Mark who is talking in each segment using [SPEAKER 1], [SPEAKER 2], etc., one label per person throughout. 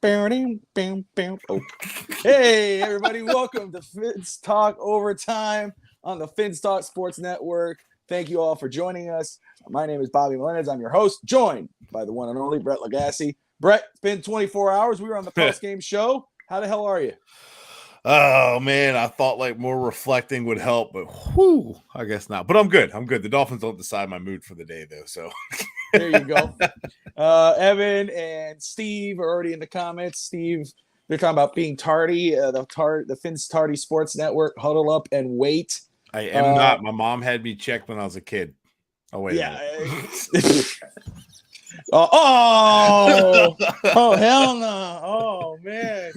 [SPEAKER 1] Oh. Hey, everybody, welcome to Fins Talk Overtime on the Fins Talk Sports Network. Thank you all for joining us. My name is Bobby Melendez. I'm your host, joined by the one and only Bret Lagasse. Bret, it's been 24 hours. We were on the post-game show. How the hell are you?
[SPEAKER 2] Oh, man, I thought like more reflecting would help, but whew, I guess not. But I'm good. The Dolphins don't decide my mood for the day, though, so.
[SPEAKER 1] There you go. Evan and Steve are already in the comments. Steve, they're talking about being tardy. The Fins Tardy Sports Network, huddle up and wait.
[SPEAKER 2] I am not. My mom had me checked when I was a kid. Oh, wait a minute.
[SPEAKER 1] Oh, hell no. Oh, man.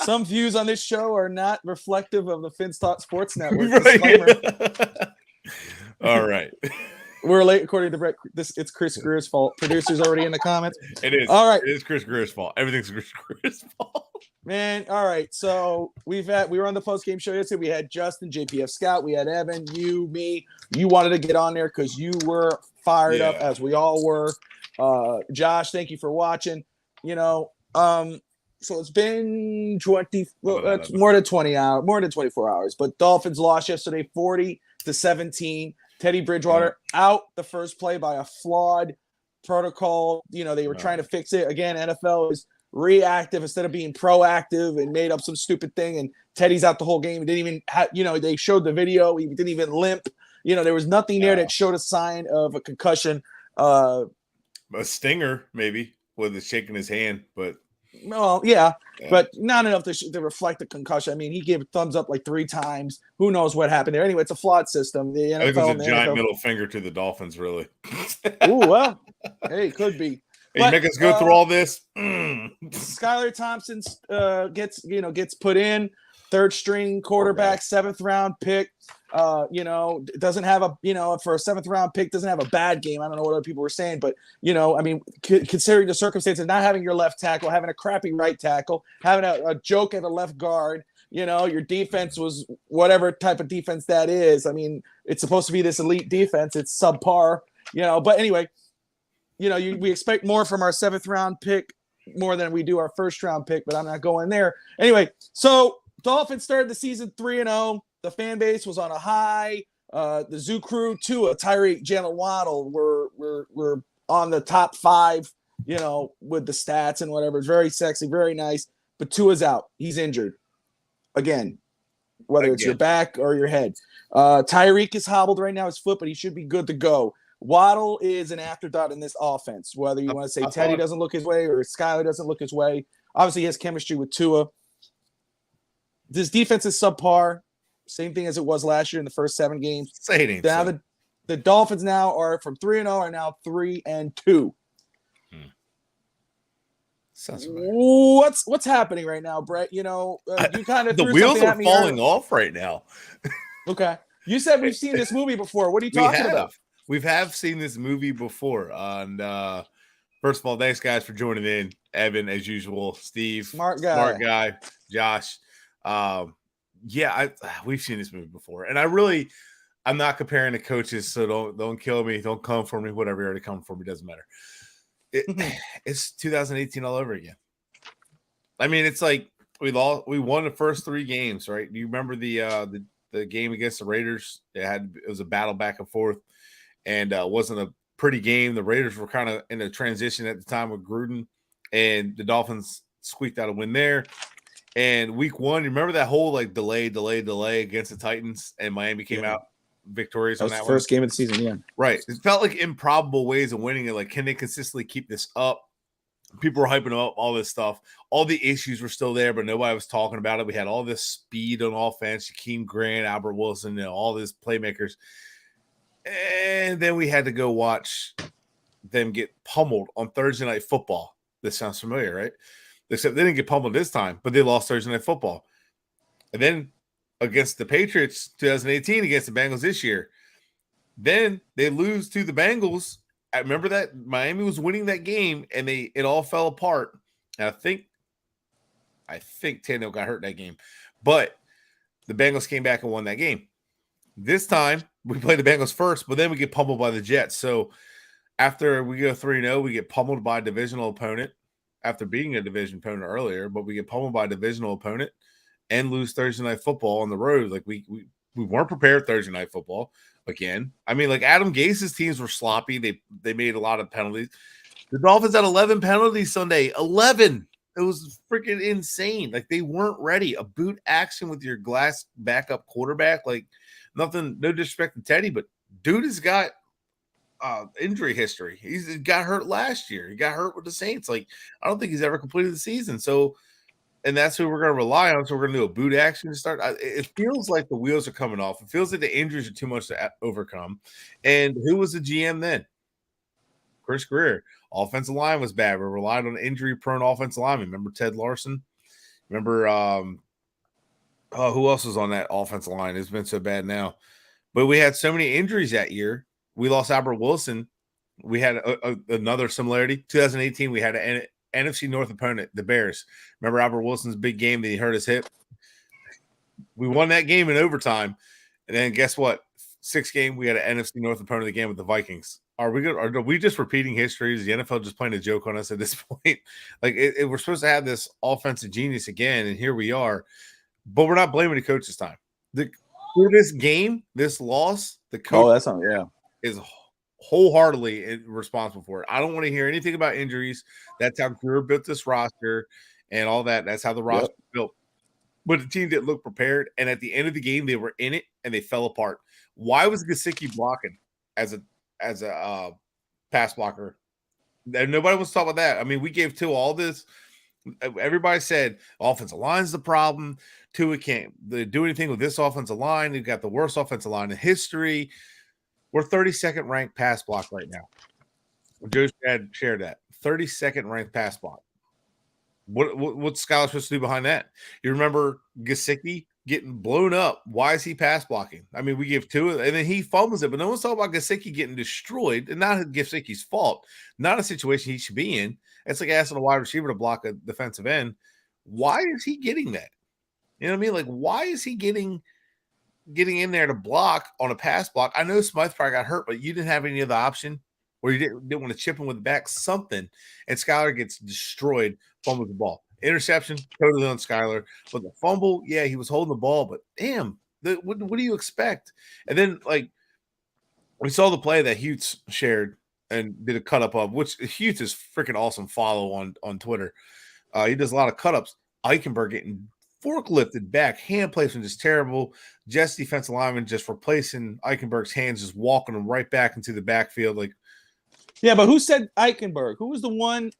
[SPEAKER 1] Some views on this show are not reflective of the Fins Talk Sports Network. Disclaimer.
[SPEAKER 2] All right.
[SPEAKER 1] We're late, according to Bret. It's Chris Greer's fault. Producer's already in the comments.
[SPEAKER 2] It is.
[SPEAKER 1] All right.
[SPEAKER 2] It is Chris Greer's fault. Everything's Chris Greer's fault.
[SPEAKER 1] Man, all right. So we were on the post-game show yesterday. We had Justin, JPF Scott. We had Evan, you, me. You wanted to get on there because you were fired up, as we all were. Josh, thank you for watching. So it's been that's more than 20 hours, more than 24 hours. But Dolphins lost yesterday 40-17. Teddy Bridgewater out the first play by a flawed protocol. They were trying to fix it. Again, NFL is reactive instead of being proactive and made up some stupid thing. And Teddy's out the whole game. He didn't even have, they showed the video. He didn't even limp. There was nothing there that showed a sign of a concussion.
[SPEAKER 2] A stinger, maybe, with shaking his hand, but.
[SPEAKER 1] Well, yeah, but not enough to reflect the concussion. I mean, he gave a thumbs up like 3 times. Who knows what happened there? Anyway, it's a flawed system. The NFL,
[SPEAKER 2] I think it was a giant middle finger to the Dolphins, really.
[SPEAKER 1] Ooh, well, hey, could be.
[SPEAKER 2] Hey, you make us go through all this.
[SPEAKER 1] Skylar Thompson gets put in, 3rd string quarterback, 7th round pick. Doesn't have for a 7th round pick, doesn't have a bad game. I don't know what other people were saying, but considering the circumstances, not having your left tackle, having a crappy right tackle, having a joke at the left guard, your defense was whatever type of defense that is. I mean, it's supposed to be this elite defense. It's subpar, but anyway, we expect more from our 7th round pick, more than we do our 1st round pick, but I'm not going there. Anyway, so Dolphins started the season 3-0. The fan base was on a high. The Zoo Crew, Tua, Tyreek, Jalen Waddle were on the top 5, with the stats and whatever. It's very sexy, very nice. But Tua's out. He's injured. Again, whether it's your back or your head. Tyreek is hobbled right now, his foot, but he should be good to go. Waddle is an afterthought in this offense, whether you want to say Teddy doesn't look his way or Skylar doesn't look his way. Obviously, he has chemistry with Tua. This defense is subpar. Same thing as it was last year in the first 7 games. Now the Dolphins now are from 3-0 are now 3-2.
[SPEAKER 2] Sounds right.
[SPEAKER 1] What's happening right now, Bret? You kind of
[SPEAKER 2] the wheels are falling off right now.
[SPEAKER 1] Okay, you said we've seen this movie before. What are you talking about?
[SPEAKER 2] We have seen this movie before. And first of all, thanks guys for joining in. Evan, as usual. Steve,
[SPEAKER 1] smart guy.
[SPEAKER 2] Josh. We've seen this movie before, and I'm not comparing the coaches, so don't kill me, don't come for me, whatever. You already come for me, doesn't matter. It's 2018 all over again. I mean, it's like we won the first 3 games, right? Do you remember the game against the Raiders? It was a battle back and forth, and it wasn't a pretty game. The Raiders were kind of in a transition at the time with Gruden, and the Dolphins squeaked out a win there. And week 1, you remember that whole delay against the Titans, and Miami came out victorious on that one.
[SPEAKER 1] First game of the season, yeah.
[SPEAKER 2] Right. It felt like improbable ways of winning it. Like, can they consistently keep this up? People were hyping up all this stuff. All the issues were still there, but nobody was talking about it. We had all this speed on offense, Shaquem Grant, Albert Wilson, all these playmakers. And then we had to go watch them get pummeled on Thursday Night Football. This sounds familiar, right? Except they didn't get pummeled this time, but they lost Thursday Night Football. And then against the Patriots, 2018, against the Bengals this year. Then they lose to the Bengals. I remember that Miami was winning that game, and it all fell apart. And I think Tannehill got hurt that game. But the Bengals came back and won that game. This time, we play the Bengals first, but then we get pummeled by the Jets. So after we go 3-0, we get pummeled by a divisional opponent. after beating a division opponent earlier, but we get pummeled by a divisional opponent and lose Thursday night football on the road. Like we weren't prepared Thursday night football again. I mean, like Adam Gase's teams were sloppy. They made a lot of penalties. The Dolphins had 11 penalties Sunday. 11. It was freaking insane. Like they weren't ready. A boot action with your glass backup quarterback. Like nothing, no disrespect to Teddy, but dude has got injury history. He got hurt last year. He got hurt with the Saints. Like I don't think he's ever completed the season. So, and that's who we're going to rely on. So we're going to do a boot action to start. It feels like the wheels are coming off. It feels like the injuries are too much to overcome. And who was the GM then? Chris Greer. Offensive line was bad. We relied on injury-prone offensive linemen. Remember Ted Larson? Remember who else was on that offensive line? It's been so bad now. But we had so many injuries that year. We lost Albert Wilson. We had another similarity. 2018, we had an NFC North opponent, the Bears. Remember Albert Wilson's big game that he hurt his hip? We won that game in overtime. And then guess what? 6th game, we had an NFC North opponent again with the Vikings. Are we just repeating history? Is the NFL just playing a joke on us at this point? Like we're supposed to have this offensive genius again, and here we are. But we're not blaming the coach this time. For this game, this loss, the coach is wholeheartedly responsible for it. I don't want to hear anything about injuries. That's how Greer built this roster and all that. That's how the roster was built. But the team didn't look prepared, and at the end of the game, they were in it and they fell apart. Why was Gesicki blocking as a pass blocker? And nobody wants to talk about that. I mean, we gave Tua all this. Everybody said offensive line's the problem. Tua can't do anything with this offensive line. They've got the worst offensive line in history. We're 32nd ranked pass block right now. Joe shared that 32nd ranked pass block. What's Skyler supposed to do behind that? You remember Gesicki getting blown up. Why is he pass blocking? I mean, we give Tua, and then he fumbles it, but no one's talking about Gesicki getting destroyed, and not Gesicki's fault. Not a situation he should be in. It's like asking a wide receiver to block a defensive end. Why is he getting that? You know what I mean? Like, why is he getting in there to block on a pass block? I know Smythe probably got hurt, but you didn't have any other option, or you didn't want to chip him with the back, something, and Skyler gets destroyed, fumbles the ball. Interception, totally on Skyler. But the fumble, yeah, he was holding the ball, but damn, what do you expect? And then, like, we saw the play that Hughes shared and did a cut up of, which Hughes is freaking awesome follow on Twitter. He does a lot of cut ups. Eichenberg getting forklifted back, hand placement is terrible. Jets defensive lineman just replacing Eichenberg's hands, just walking him right back into the backfield. Like,
[SPEAKER 1] yeah, but who said Eichenberg? Who was the one?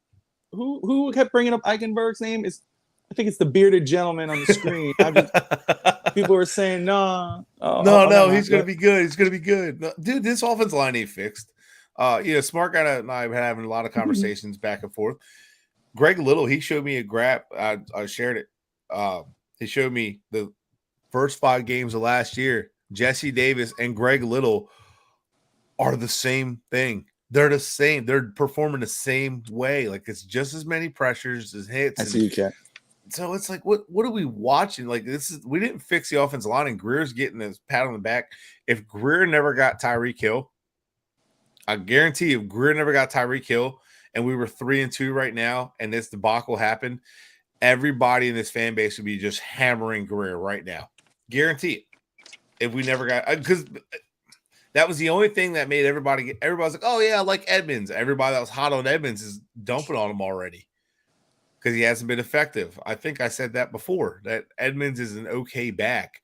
[SPEAKER 1] Who kept bringing up Eichenberg's name? I think it's the bearded gentleman on the screen. People were saying, no,
[SPEAKER 2] he's going to be good. He's going to be good. No, dude, this offensive line ain't fixed. Smart Guy and I have been having a lot of conversations back and forth. Greg Little, he showed me a graph. I shared it. He showed me the first 5 games of last year. Jesse Davis and Greg Little are the same thing. They're the same. They're performing the same way. Like, it's just as many pressures as hits.
[SPEAKER 1] I see you, Cat.
[SPEAKER 2] So it's like, what are we watching? Like, we didn't fix the offensive line, and Greer's getting this pat on the back. If Greer never got Tyreek Hill, I guarantee if Greer never got Tyreek Hill, and we were 3-2 right now, and this debacle happened, everybody in this fan base would be just hammering Greer right now. Guarantee it. If we never got, because that was the only thing that made everybody's like, oh yeah, I like Edmonds. Everybody that was hot on Edmonds is dumping on him already because he hasn't been effective. I think I said that before, that Edmonds is an okay back.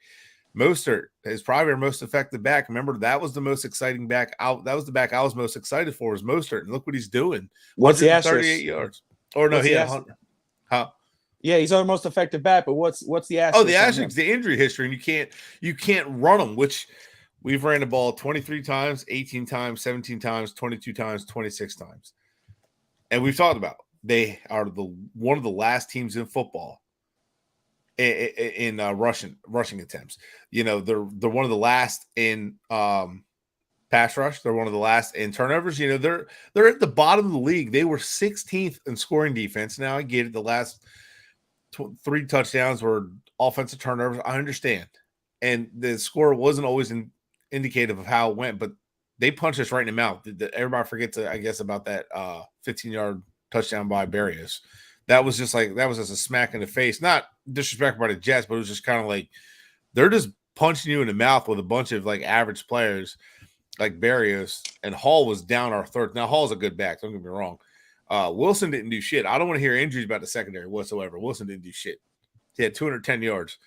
[SPEAKER 2] Mostert is probably our most effective back. Remember, that was the most exciting back out. That was the back I was most excited for, was Mostert. And look what he's doing.
[SPEAKER 1] What's the
[SPEAKER 2] 38 yards. Or no, he had 100. Huh?
[SPEAKER 1] Yeah, he's our most effective back, but what's the asterisk?
[SPEAKER 2] Oh, the asterisk, the injury history, and you can't run them, which we've ran the ball 23 times, 18 times, 17 times, 22 times, 26 times. And we've talked about they are one of the last teams in football in rushing attempts. You know, they're one of the last in pass rush. They're one of the last in turnovers. You know, they're at the bottom of the league. They were 16th in scoring defense. Now I get it. The last 3 touchdowns were offensive turnovers. I understand. And the score wasn't always indicative of how it went, but they punched us right in the mouth. Everybody forgets, I guess, about that 15-yard touchdown by Barrios. that was just a smack in the face. Not disrespect by the Jets, but it was just kind of like they're just punching you in the mouth with a bunch of like average players like Barrios, and Hall was down our third. Now Hall's a good back, don't get me wrong. Wilson didn't do shit. I don't want to hear injuries about the secondary whatsoever. Wilson didn't do shit. He had 210 yards,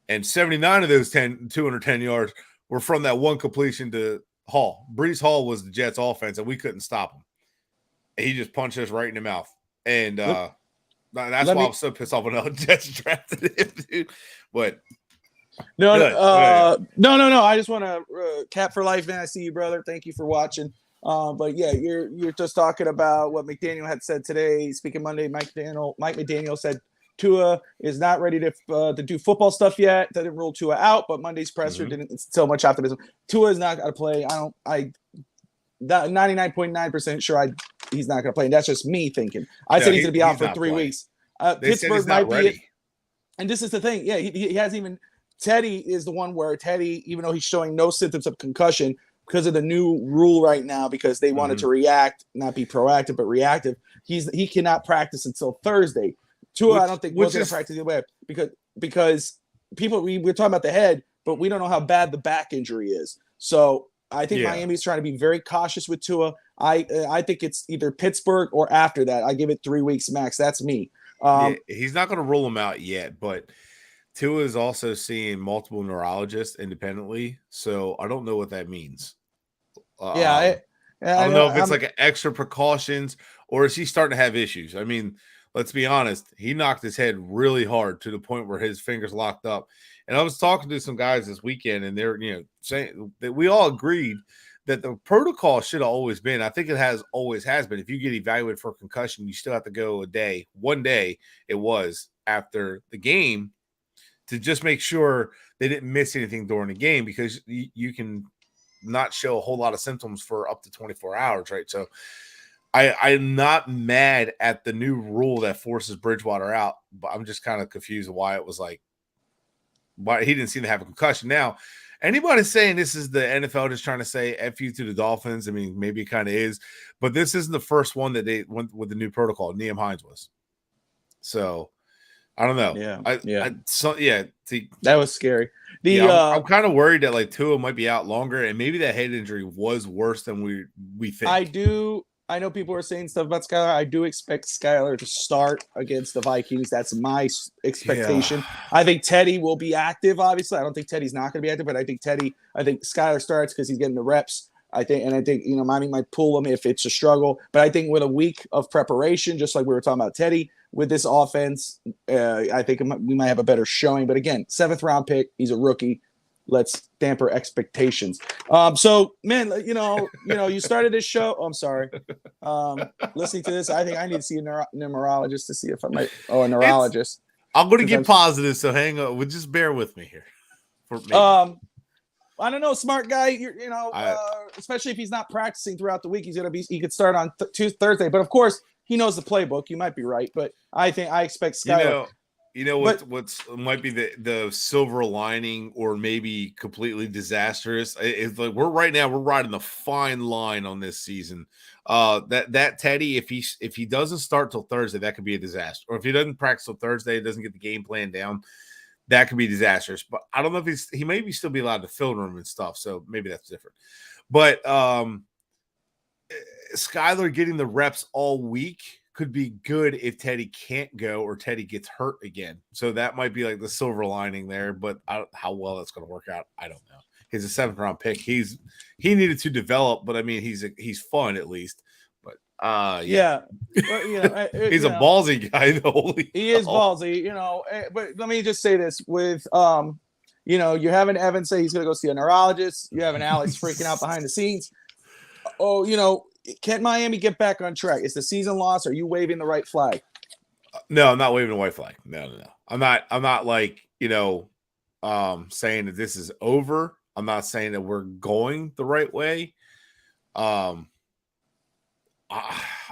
[SPEAKER 2] and 79 of those 210 yards were from that one completion to Hall. Brees Hall was the Jets' offense, and we couldn't stop him. And he just punched us right in the mouth. And that's why I was so pissed off when the Jets drafted him, dude. But
[SPEAKER 1] no. I just want to Cap for life, man. I see you, brother. Thank you for watching. But yeah, you're just talking about what McDaniel had said today. Speaking Monday, Mike McDaniel said Tua is not ready to do football stuff yet. Didn't rule Tua out, but Monday's presser didn't instill much optimism. Tua is not going to play. 99.9% sure he's not going to play. And that's just me thinking. I said he's going to be out for 3 weeks. Pittsburgh might be it. And this is the thing. Yeah, he hasn't even. Teddy is the one where Teddy, even though he's showing no symptoms of concussion because of the new rule right now, because they wanted to react, not be proactive, but reactive, he cannot practice until Thursday. Tua, I don't think was going to practice the way because people we're talking about the head, but we don't know how bad the back injury is. So I think Miami's trying to be very cautious with Tua. I think it's either Pittsburgh or after that. I give it 3 weeks max. That's me.
[SPEAKER 2] He's not going to rule him out yet, but Tua is also seeing multiple neurologists independently, so I don't know what that means. I don't know if it's like an extra precautions or is he starting to have issues? I mean, let's be honest. He knocked his head really hard to the point where his fingers locked up. And I was talking to some guys this weekend, and they're saying that we all agreed that the protocol should have always been. I think it always has been. If you get evaluated for concussion, you still have to go one day it was after the game to just make sure they didn't miss anything during the game, because you can not show a whole lot of symptoms for up to 24 hours, right? So I'm not mad at the new rule that forces Bridgewater out, but I'm just kind of confused why it was like, why he didn't seem to have a concussion. Now, anybody saying this is the NFL just trying to say F you to the Dolphins, I mean, maybe it kind of is, but this isn't the first one that they went with the new protocol. Nyheim Hines was. So I don't know.
[SPEAKER 1] That was scary.
[SPEAKER 2] I'm kind of worried that like Tua might be out longer, and maybe that head injury was worse than we think.
[SPEAKER 1] I know people are saying stuff about Skylar. I do expect Skylar to start against the Vikings. That's my expectation. Yeah. I think Teddy will be active. Obviously, I don't think Teddy's not going to be active, but I think Skylar starts because he's getting the reps. I think Miami might pull him if it's a struggle. But I think with a week of preparation, just like we were talking about Teddy, with this offense, I think we might have a better showing. But again, 7th round pick. He's a rookie. Let's damper expectations. So, man, you started this show. Oh, I'm sorry. Listening to this, I think I need to see a neurologist to see if I might. Oh, a neurologist.
[SPEAKER 2] I'm going to get positive, so hang on. Well, just bear with me here.
[SPEAKER 1] I don't know, smart guy. Especially if he's not practicing throughout the week, he could start on Thursday. But of course, he knows the playbook. You might be right, but I expect Skylar.
[SPEAKER 2] What's might be the silver lining, or maybe completely disastrous. It's like we're riding a fine line on this season. That Teddy, if he doesn't start till Thursday, that could be a disaster. Or if he doesn't practice till Thursday, doesn't get the game plan down, that could be disastrous. But I don't know if he may still be allowed to film room and stuff, so maybe that's different. But Skylar getting the reps all week could be good if Teddy can't go or Teddy gets hurt again. So that might be like the silver lining there, but how well that's going to work out, I don't know. He's a 7th round pick. He needed to develop, but I mean, he's fun at least. But he's a ballsy guy though.
[SPEAKER 1] He is ballsy, but let me just say this with, you're having Evan say he's going to go see a neurologist. You're having Alex freaking out behind the scenes. Can Miami get back on track? Is the season lost? Are you waving the right flag?
[SPEAKER 2] No, I'm not waving the white flag. No. I'm not like, saying that this is over. I'm not saying that we're going the right way. The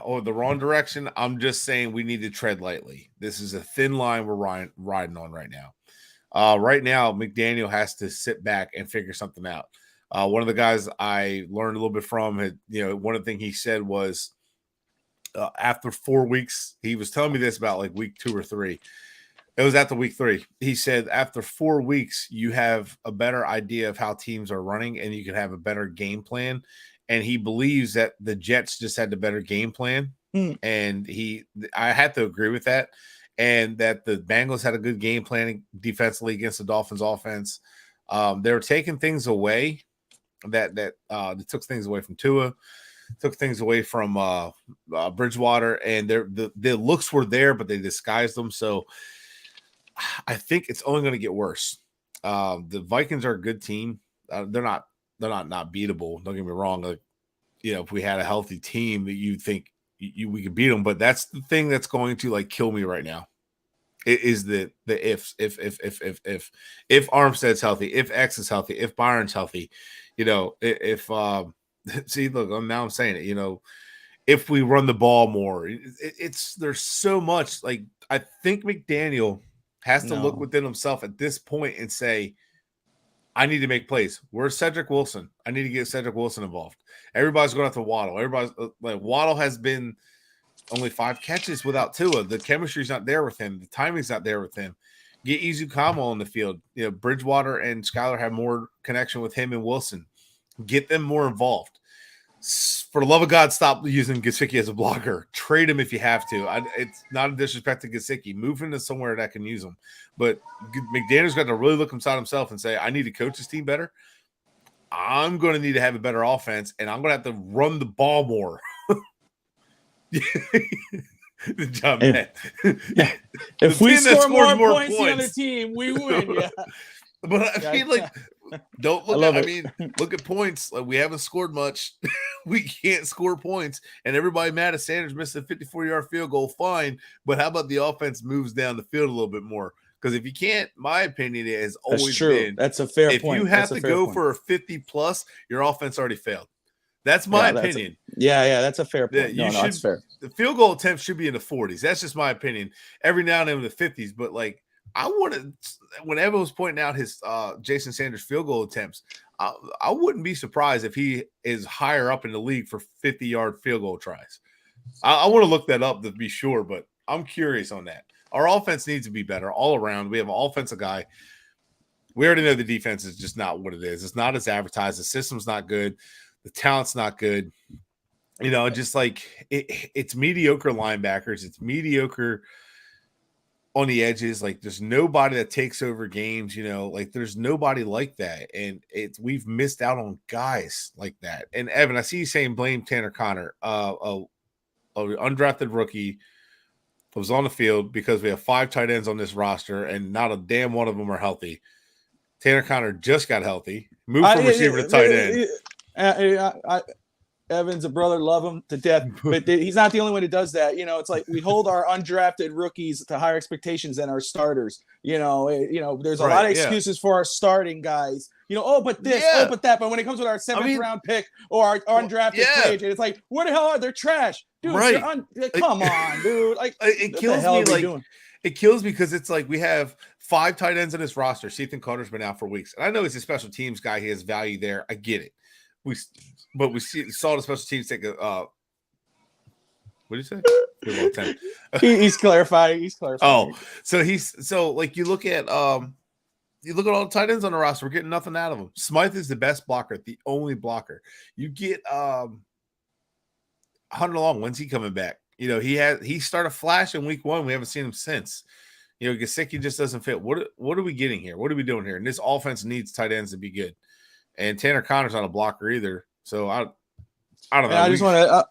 [SPEAKER 2] wrong direction. I'm just saying we need to tread lightly. This is a thin line we're riding on right now. Right now, McDaniel has to sit back and figure something out. One of the guys I learned a little bit from, one of the things he said was after 4 weeks, he was telling me this about like week 2 or 3. It was after week 3. He said after 4 weeks, you have a better idea of how teams are running and you can have a better game plan. And he believes that the Jets just had the better game plan. And I had to agree with that. And that the Bengals had a good game planning defensively against the Dolphins offense. They were taking things away that took things away from Tua, took things away from Bridgewater, and the looks were there, but they disguised them. So I think it's only going to get worse. The Vikings are a good team. They're not beatable. Don't get me wrong. Like, if we had a healthy team that you think we could beat them, but that's the thing that's going to like kill me right now. It is the ifs. If Armstead's healthy, if X is healthy, if Byron's healthy, if see, look, now I'm saying it, if we run the ball more, there's so much. Like, I think McDaniel has to look within himself at this point and say, I need to make plays. Where's Cedric Wilson? I need to get Cedric Wilson involved. Everybody's going after Waddle. Everybody's like, Waddle has been only 5 catches without Tua. The chemistry's not there with him. The timing's not there with him. Get Izukama on the field. Bridgewater and Skyler have more connection with him and Wilson. Get them more involved. For the love of God, stop using Gesicki as a blocker. Trade him if you have to. It's not a disrespect to Gesicki. Move him to somewhere that can use him. But McDaniel's got to really look inside himself and say, I need to coach this team better. I'm going to need to have a better offense, and I'm going to have to run the ball more. Good job, man.
[SPEAKER 1] If we score more points than the other team, we win. Yeah.
[SPEAKER 2] But I feel like don't look at. I mean, look at points. Like, we haven't scored much. We can't score points, and everybody mad at Sanders missed a 54-yard field goal. Fine, but how about the offense moves down the field a little bit more? Because if you can't, my opinion is always been
[SPEAKER 1] that's a fair point.
[SPEAKER 2] If you have to go for a 50+, your offense already failed. That's my opinion.
[SPEAKER 1] That's a fair point. That's fair.
[SPEAKER 2] The field goal attempts should be in the 40s. That's just my opinion. Every now and then in the 50s, but like, I wanted, when Evan was pointing out his Jason Sanders field goal attempts, I wouldn't be surprised if he is higher up in the league for 50-yard field goal tries. I want to look that up to be sure, but I'm curious on that. Our offense needs to be better all around. We have an offensive guy. We already know the defense is just not what it is. It's not as advertised. The system's not good. The talent's not good. Just like it's mediocre linebackers. It's mediocre on the edges. Like, there's nobody that takes over games, like there's nobody like that. And we've missed out on guys like that. And Evan, I see you saying blame Tanner Connor, a undrafted rookie was on the field because we have 5 tight ends on this roster and not a damn one of them are healthy. Tanner Connor just got healthy, moved from receiver to tight end.
[SPEAKER 1] Evan's a brother, love him to death, but he's not the only one who does that. It's like we hold our undrafted rookies to higher expectations than our starters. There's a lot of excuses for our starting guys. But this, but that. But when it comes with our 7th round pick or our undrafted free agent, it's like, where the hell are they? Trash, dude. Come on, dude. Like,
[SPEAKER 2] it kills me. Like, it kills me because it's like we have 5 tight ends on this roster. Ethan Carter's been out for weeks, and I know he's a special teams guy. He has value there. I get it. We saw the special teams take a what did you say?
[SPEAKER 1] He's clarifying.
[SPEAKER 2] Oh, so like you look at all the tight ends on the roster. We're getting nothing out of them. Smythe is the best blocker, the only blocker. You get Hunter Long. When's he coming back? He started flashing week 1. We haven't seen him since. Gesicki just doesn't fit. What are we getting here? What are we doing here? And this offense needs tight ends to be good. And Tanner Connor's not a blocker either. So I don't know.
[SPEAKER 1] I just want to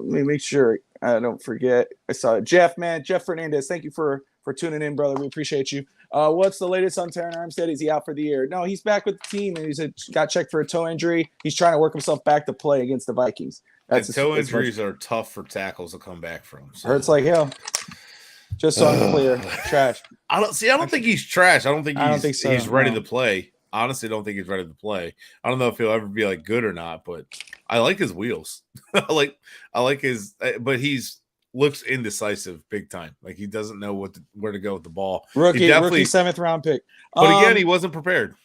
[SPEAKER 1] let me make sure I don't forget. I saw it. Jeff Fernandez. Thank you for tuning in, brother. We appreciate you. What's the latest on Terran Armstead? Is he out for the year? No, he's back with the team, and he's got checked for a toe injury. He's trying to work himself back to play against the Vikings.
[SPEAKER 2] Toe injuries are tough for tackles to come back from. So.
[SPEAKER 1] Hurts like hell. Just so I'm clear, trash.
[SPEAKER 2] I don't think he's trash. I don't think
[SPEAKER 1] so,
[SPEAKER 2] he's ready to play. Honestly, don't think he's ready to play. I don't know if he'll ever be like good or not, but I like his wheels. I like his, but he's looks indecisive big time. Like, he doesn't know where to go with the ball.
[SPEAKER 1] Rookie 7th round pick.
[SPEAKER 2] But again, he wasn't prepared.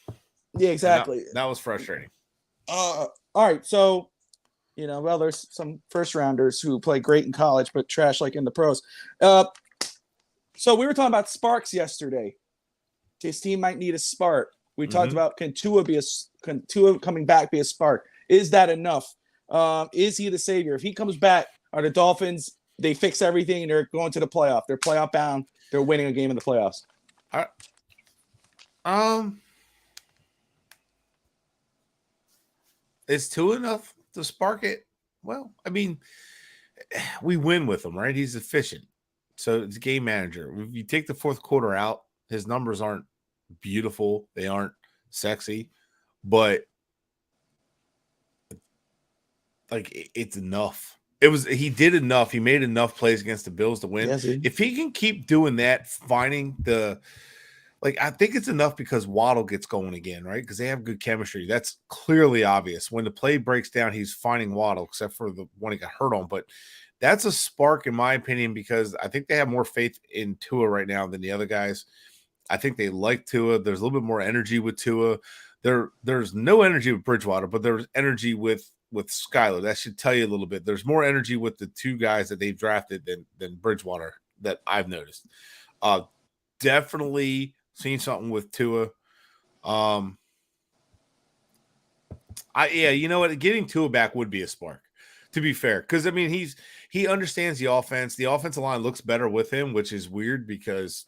[SPEAKER 1] Yeah, exactly.
[SPEAKER 2] That was frustrating.
[SPEAKER 1] All right, so Well, there's some first rounders who play great in college, but trash like in the pros. So we were talking about sparks yesterday. His team might need a spark. We talked about can Tua coming back be a spark? Is that enough? Is he the savior? If he comes back, are the Dolphins, they fix everything and they're going to the playoff. They're playoff bound. They're winning a game in the playoffs.
[SPEAKER 2] Is Tua enough to spark it? Well, I mean, we win with him, right? He's efficient. So it's game manager. If you take the fourth quarter out, his numbers aren't beautiful. They aren't sexy, but like it's enough. He did enough. He made enough plays against the Bills to win.
[SPEAKER 1] Yes,
[SPEAKER 2] if he can keep doing that, finding I think it's enough because Waddle gets going again, right? Because they have good chemistry. That's clearly obvious. When the play breaks down, he's finding Waddle, except for the one he got hurt on. But that's a spark, in my opinion, because I think they have more faith in Tua right now than the other guys. I think they like Tua. There's a little bit more energy with Tua. There's no energy with Bridgewater, but there's energy with Skyler. That should tell you a little bit. There's more energy with the two guys that they've drafted than Bridgewater that I've noticed. Definitely seen something with Tua. You know what? Getting Tua back would be a spark, to be fair. Because, I mean, he understands the offense. The offensive line looks better with him, which is weird because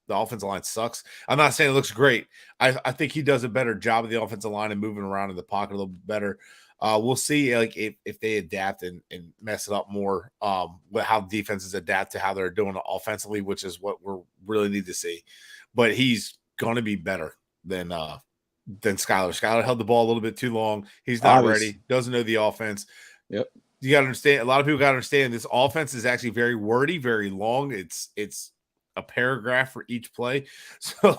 [SPEAKER 2] the offensive line sucks. I'm not saying it looks great. I think he does a better job of the offensive line and moving around in the pocket a little bit better. We'll see if they adapt and mess it up more, how defenses adapt to how they're doing offensively, which is what we really need to see. But he's going to be better than Skyler. Skyler held the ball a little bit too long. He's not ready. Doesn't know the offense.
[SPEAKER 1] Yep.
[SPEAKER 2] You got to understand. A lot of people got to understand this offense is actually very wordy, very long. It's a paragraph for each play. So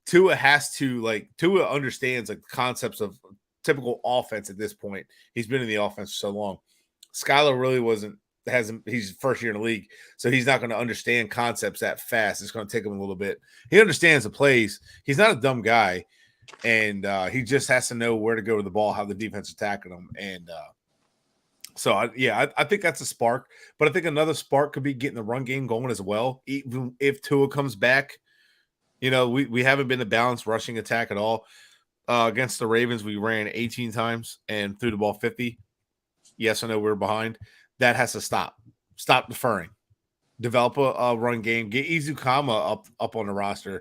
[SPEAKER 2] Tua understands the concepts of typical offense at this point. He's been in the offense for so long. Skyler really he's first year in the league, so he's not going to understand concepts that fast. It's going to take him a little bit. He understands the plays. He's not a dumb guy, and he just has to know where to go with the ball, how the defense is attacking him. And I think that's a spark. But I think another spark could be getting the run game going as well. Even if Tua comes back, we haven't been a balanced rushing attack at all. Against the Ravens, we ran 18 times and threw the ball 50. Yes, I know we're behind. That has to stop. Stop deferring. Develop a run game. Get Izukama up on the roster.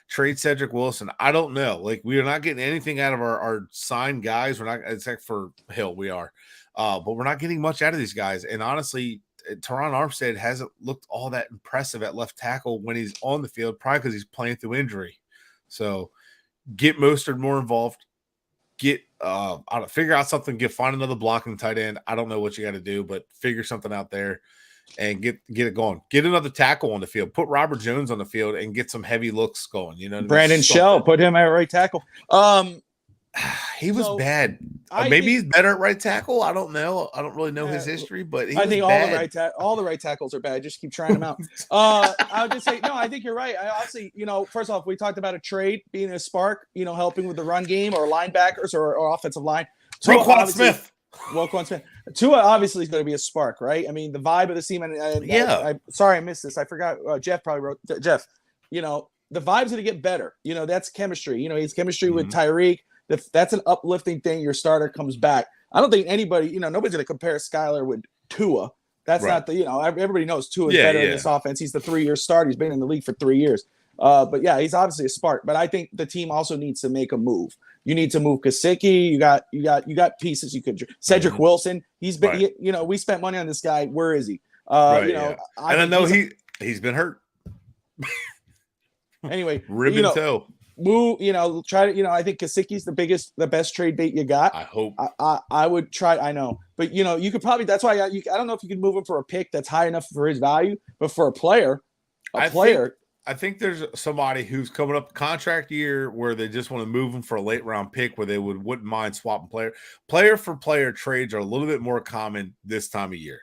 [SPEAKER 2] Trade Cedric Wilson. I don't know. We are not getting anything out of our signed guys. We're not, except for Hill, we are. But we're not getting much out of these guys. And honestly, Teron Armstead hasn't looked all that impressive at left tackle when he's on the field, probably because he's playing through injury. So get Mostert more involved. Figure out something. Find another blocking tight end. I don't know what you got to do, but figure something out there and get it going. Get another tackle on the field. Put Robert Jones on the field and get some heavy looks going.
[SPEAKER 1] Brandon Shell, put him at right tackle.
[SPEAKER 2] He was bad. Maybe he's better at right tackle. I don't know. I don't really know his history, but I think
[SPEAKER 1] all the right tackles are bad. Just keep trying them out. I would just say no. I think you're right. I honestly, first off, we talked about a trade being a spark. Helping with the run game or linebackers or offensive line.
[SPEAKER 2] Roquan Smith.
[SPEAKER 1] Tua obviously is going to be a spark, right? I mean, the vibe of the team. Sorry, I missed this. I forgot. Jeff probably wrote. Jeff, the vibe's going to get better. That's chemistry. He's chemistry with Tyreek. That's an uplifting thing. Your starter comes back. I don't think anybody, nobody's going to compare Skyler with Tua. That's not everybody knows Tua is better in this offense. He's the 3-year starter. He's been in the league for 3 years. But yeah, he's obviously a spark. But I think the team also needs to make a move. You need to move Gesicki. You got pieces you could. Cedric Wilson. He's been. We spent money on this guy. Where is he?
[SPEAKER 2] I know he's been hurt.
[SPEAKER 1] Anyway,
[SPEAKER 2] ribbon toe.
[SPEAKER 1] Move, try to, I think Gesicki's the best trade bait you got.
[SPEAKER 2] I hope.
[SPEAKER 1] I would try. I know, but you could probably. That's why I don't know if you can move him for a pick that's high enough for his value, but for a player.
[SPEAKER 2] I think there's somebody who's coming up contract year where they just want to move him for a late round pick where they wouldn't mind swapping player for player trades are a little bit more common this time of year.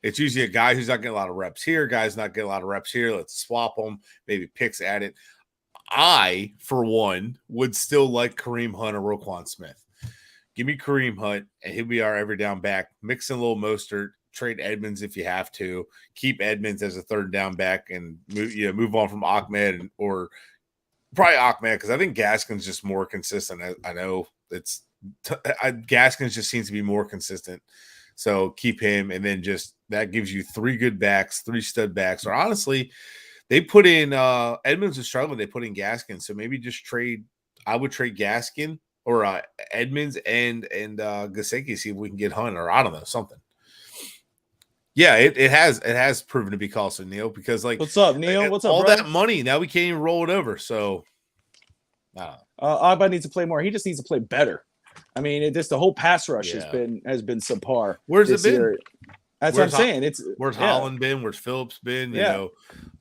[SPEAKER 2] It's usually a guy who's not getting a lot of reps here, guys not getting a lot of reps here. Let's swap them, maybe picks at it. I, for one, would still like Kareem Hunt or Roquan Smith. Give me Kareem Hunt, and he'll be our every down back. Mix in a little Mostert. Trade Edmonds if you have to. Keep Edmonds as a third down back, and move on from Ahmed or probably Ahmed, because I think Gaskin's just more consistent. I know Gaskins just seems to be more consistent. So keep him, and then just that gives you 3 good backs, 3 stud backs. Or honestly, they put in Edmonds is struggling. They put in Gaskin, so maybe just trade. I would trade Gaskin or Edmonds and Gesicki, see if we can get Hunt, or I don't know, something. Yeah, it has proven to be costly, Neil, because like,
[SPEAKER 1] what's up, Neil? What's up,
[SPEAKER 2] all
[SPEAKER 1] bro?
[SPEAKER 2] that money now we can't even roll it over. So I don't know.
[SPEAKER 1] Agba needs to play more. He just needs to play better. I mean, the whole pass rush has been subpar.
[SPEAKER 2] Where's it been?
[SPEAKER 1] Year. That's what I'm saying.
[SPEAKER 2] Where's Holland been? Where's Phillips been? You know,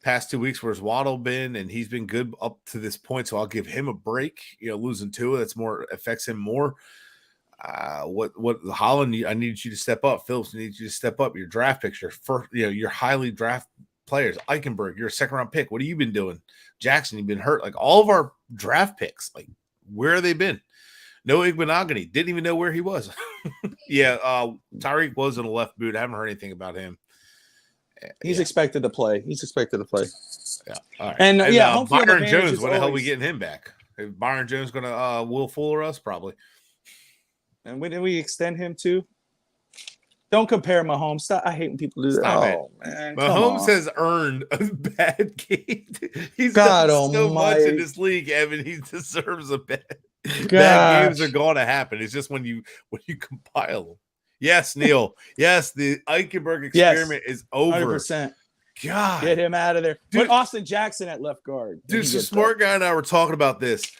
[SPEAKER 2] past 2 weeks, where's Waddle been? And he's been good up to this point, so I'll give him a break. You know, losing Tua, that's more affects him more. What Holland? I need you to step up. Phillips needs you to step up. Your draft picks, your highly draft players. Eichenberg, you're a 2nd round pick. What have you been doing? Jackson, you've been hurt. Like all of our draft picks, like where have they been? No Igbenogany. Didn't even know where he was. Tyreek was in a left boot. I haven't heard anything about him.
[SPEAKER 1] He's expected to play.
[SPEAKER 2] Yeah. All right.
[SPEAKER 1] And
[SPEAKER 2] Byron Jones, when the hell are we getting him back? Is Byron Jones going to Will Fuller us? Probably.
[SPEAKER 1] And when did we extend him to? Don't compare Mahomes. Stop. I hate when people do that.
[SPEAKER 2] Oh,
[SPEAKER 1] man.
[SPEAKER 2] Mahomes has earned a bad game. He's
[SPEAKER 1] God
[SPEAKER 2] done so much in this league, Evan. He deserves a bad. Bad games are going to happen. It's just when you compile them. Yes, Neil. Yes, the Eichenberg experiment is over.
[SPEAKER 1] 100%.
[SPEAKER 2] God,
[SPEAKER 1] get him out of there.
[SPEAKER 2] Dude,
[SPEAKER 1] put Austin Jackson at left guard.
[SPEAKER 2] Dude, so smart guy and I were talking about this.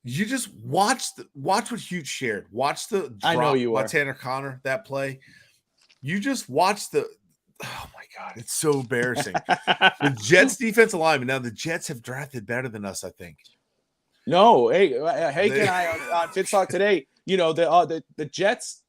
[SPEAKER 2] You just watch what Hughes shared. Watch the drop
[SPEAKER 1] I know you
[SPEAKER 2] by
[SPEAKER 1] are.
[SPEAKER 2] Tanner Connor, that play. You just watch oh my God, it's so embarrassing. The Jets defensive lineman. Now the Jets have drafted better than us, I think.
[SPEAKER 1] No, can I on Fitz Talk today? You know the Jets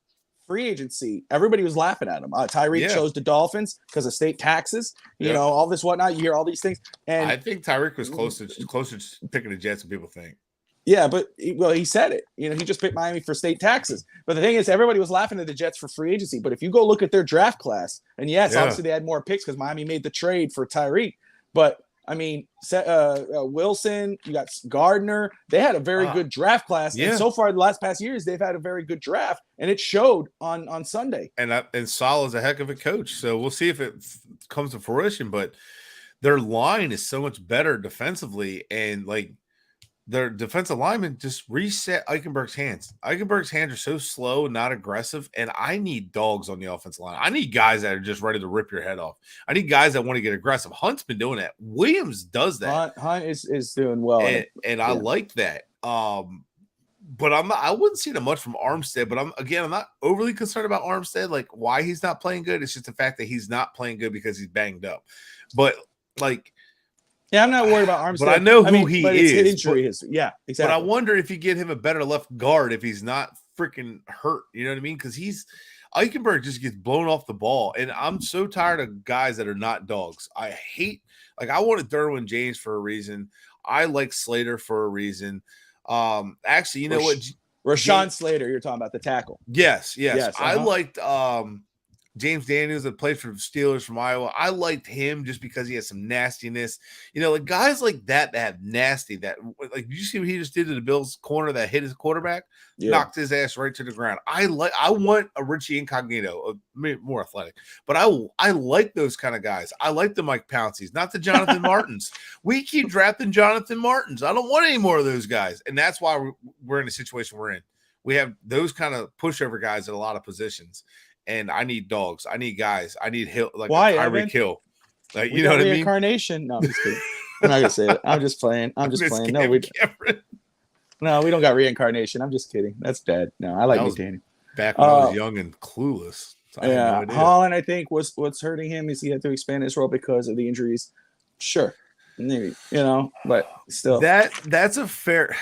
[SPEAKER 1] free agency. Everybody was laughing at him. Tyreek chose the Dolphins because of state taxes. You know all this whatnot. You hear all these things, and
[SPEAKER 2] I think Tyreek was closer to picking the Jets than people think.
[SPEAKER 1] Yeah, but he said it. You know, he just picked Miami for state taxes. But the thing is, everybody was laughing at the Jets for free agency. But if you go look at their draft class, and obviously they had more picks because Miami made the trade for Tyreek. But I mean, Wilson, you got Gardner. They had a very good draft class, and so far the last past years they've had a very good draft, and it showed on Sunday.
[SPEAKER 2] And Salah's a heck of a coach, so we'll see if it comes to fruition. But their line is so much better defensively, and like their defensive lineman just reset Eichenberg's hands. Eichenberg's hands are so slow and not aggressive, and I need dogs on the offensive line. I need guys that are just ready to rip your head off. I need guys that want to get aggressive. Hunt's been doing that. Williams does that.
[SPEAKER 1] Hunt is doing well,
[SPEAKER 2] and I like that. But I wouldn't see that much from Armstead. But I'm not overly concerned about Armstead. Like why he's not playing good. It's just the fact that he's not playing good because he's banged up. But like.
[SPEAKER 1] Yeah, I'm not worried about Armstead.
[SPEAKER 2] But I know who he is.
[SPEAKER 1] His injury is. Yeah, exactly.
[SPEAKER 2] But I wonder if you get him a better left guard if he's not freaking hurt. You know what I mean? Because Eichenberg just gets blown off the ball. And I'm so tired of guys that are not dogs. I wanted Derwin James for a reason. I like Slater for a reason. Actually, you know what?
[SPEAKER 1] Rashawn Slater, you're talking about the tackle.
[SPEAKER 2] Yes. I liked James Daniels that played for the Steelers from Iowa. I liked him just because he has some nastiness. You know, like guys like that have nasty. That like, did you see what he just did to the Bills corner that hit his quarterback? Yeah. Knocked his ass right to the ground. I want a Richie Incognito, more athletic, but I like those kind of guys. I like the Mike Pounceys, not the Jonathan Martins. We keep drafting Jonathan Martins. I don't want any more of those guys, and that's why we're in the situation we're in. We have those kind of pushover guys at a lot of positions. And I need dogs. I need guys. I need Hill, like Tyreek Hill. Like you know what I mean?
[SPEAKER 1] Reincarnation. No, I'm just kidding. I'm not gonna say it. I'm just playing. No, we don't got reincarnation. I'm just kidding. That's bad. No, I like McDaniel.
[SPEAKER 2] Back when I was young and clueless. So
[SPEAKER 1] Holland, I think what's hurting him is he had to expand his role because of the injuries. Sure. Maybe, but still.
[SPEAKER 2] That's a fair,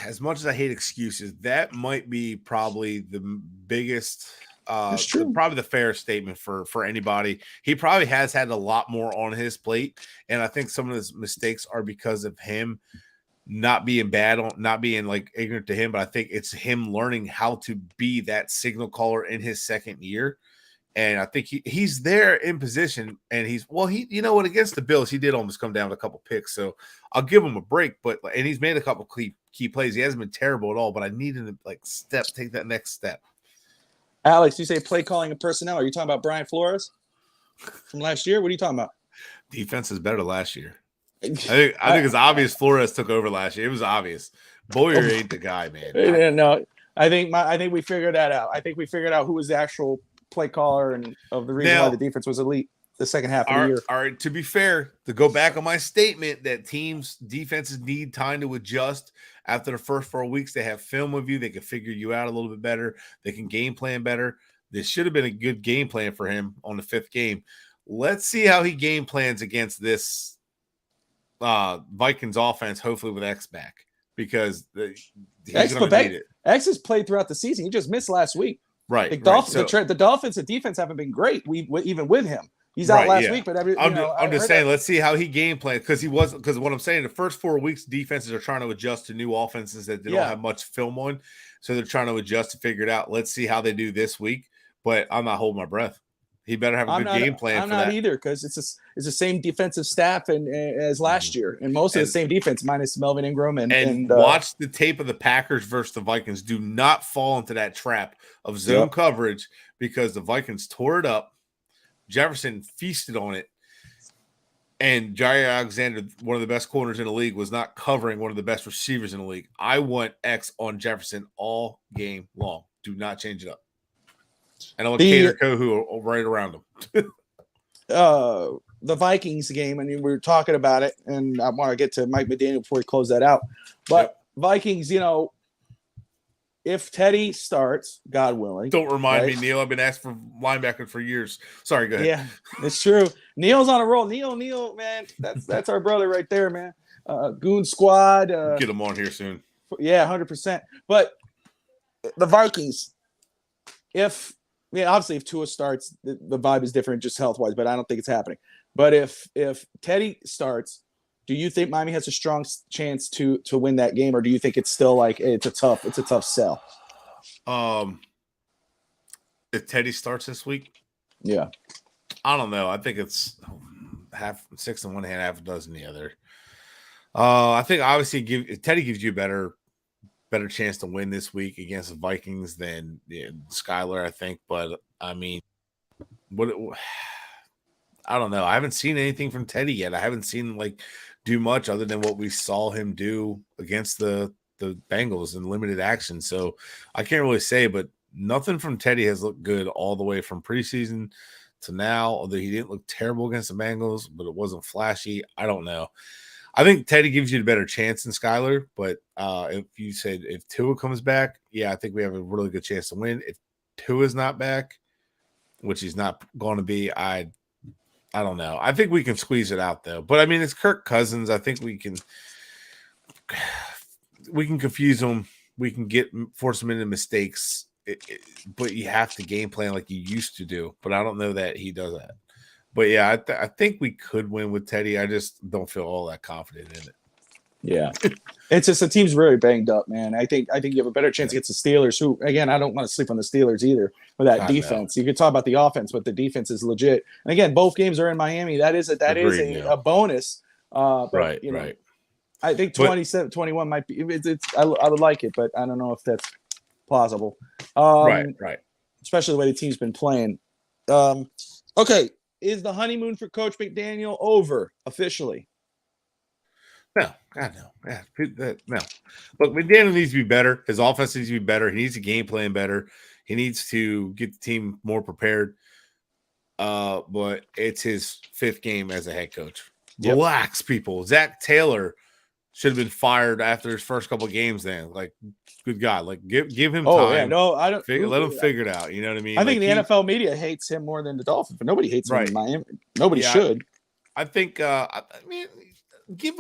[SPEAKER 2] as much as I hate excuses, that might be probably the biggest probably the fair statement for anybody. He probably has had a lot more on his plate, and I think some of his mistakes are because of him not being bad on, not being like ignorant to him, but I think it's him learning how to be that signal caller in his second year. And I think he's there in position, and you know what, against the Bills, he did almost come down with a couple picks. So I'll give him a break, and he's made a couple key plays. He hasn't been terrible at all, but I need him to take that next step.
[SPEAKER 1] Alex, you say play calling and personnel. Are you talking about Brian Flores from last year? What are you talking about?
[SPEAKER 2] Defense is better last year. I think it's obvious Flores took over last year. It was obvious. Boyer ain't the guy, man.
[SPEAKER 1] No, I think we figured that out. I think we figured out who was the actual play caller and of the reason why the defense was elite the second half of the year.
[SPEAKER 2] All right, to be fair, to go back on my statement that teams' defenses need time to adjust after the first 4 weeks. They have film of you. They can figure you out a little bit better. They can game plan better. This should have been a good game plan for him on the 5th game. Let's see how he game plans against this Vikings offense, hopefully with X back, because he's going to need it.
[SPEAKER 1] X has played throughout the season. He just missed last week.
[SPEAKER 2] Right.
[SPEAKER 1] The Dolphins and defense haven't been great. Even with him, he's out last week. But
[SPEAKER 2] I'm just saying, let's see how he game plans, because what I'm saying, the first 4 weeks, defenses are trying to adjust to new offenses that they don't have much film on, so they're trying to adjust to figure it out. Let's see how they do this week, but I'm not holding my breath. He better have a good game plan.
[SPEAKER 1] I'm not either, because it's the same defensive staff as last year, and most of the same defense minus Melvin Ingram and
[SPEAKER 2] watch the tape of the Packers versus the Vikings. Do not fall into that trap of zone coverage, because the Vikings tore it up. Jefferson feasted on it, and Jair Alexander, one of the best corners in the league, was not covering one of the best receivers in the league. I want X on Jefferson all game long. Do not change it up. And I want Cater Kohu right around him.
[SPEAKER 1] The Vikings game, and we were talking about it, and I want to get to Mike McDaniel before we close that out. But Vikings, if Teddy starts, God willing.
[SPEAKER 2] Don't remind me, Neil. I've been asking for linebacker for years. Sorry, go ahead.
[SPEAKER 1] Yeah, it's true. Neil's on a roll. Neil, man, that's our brother right there, man. Goon Squad.
[SPEAKER 2] Get him on here soon.
[SPEAKER 1] Yeah, 100%. But the Vikings, obviously if Tua starts, the vibe is different just health-wise, but I don't think it's happening. But if Teddy starts, do you think Miami has a strong chance to win that game, or do you think it's still it's a tough sell?
[SPEAKER 2] If Teddy starts this week, I don't know. I think it's half 6 in one hand, half a dozen the other. I think obviously Teddy gives you a better chance to win this week against the Vikings than Skyler, I think. But I mean, I don't know. I haven't seen anything from Teddy yet. I haven't seen do much other than what we saw him do against the Bengals in limited action. So I can't really say, but nothing from Teddy has looked good all the way from preseason to now. Although he didn't look terrible against the Bengals, but it wasn't flashy. I don't know. I think Teddy gives you a better chance than Skyler, but if Tua comes back, I think we have a really good chance to win. If Tua's not back, which he's not going to be, I don't know. I think we can squeeze it out though. But I mean, it's Kirk Cousins. I think we can confuse him. We can force him into mistakes. But you have to game plan like you used to do. But I don't know that he does that. But I think we could win with Teddy. I just don't feel all that confident in it.
[SPEAKER 1] Yeah, it's just the team's really banged up, man. I think you have a better chance against the Steelers, who, again, I don't want to sleep on the Steelers either with that defense. You could talk about the offense, but the defense is legit. And again, both games are in Miami. That is a bonus. Right. I think 27-21 might be. I would like it, but I don't know if that's plausible.
[SPEAKER 2] Right.
[SPEAKER 1] Especially the way the team's been playing. Okay, is the honeymoon for Coach McDaniel over officially?
[SPEAKER 2] No, God, no. Yeah, no. Look, McDaniel needs to be better. His offense needs to be better. He needs to game plan better. He needs to get the team more prepared. But it's his 5th game as a head coach. Yep. Relax, people. Zach Taylor should have been fired after his first couple of games. Then, good God, give him time.
[SPEAKER 1] Oh yeah, no, I don't.
[SPEAKER 2] Let him figure it out. You know what I mean?
[SPEAKER 1] I think the NFL media hates him more than the Dolphins, but nobody hates him in Miami. Nobody should.
[SPEAKER 2] I think. I mean, give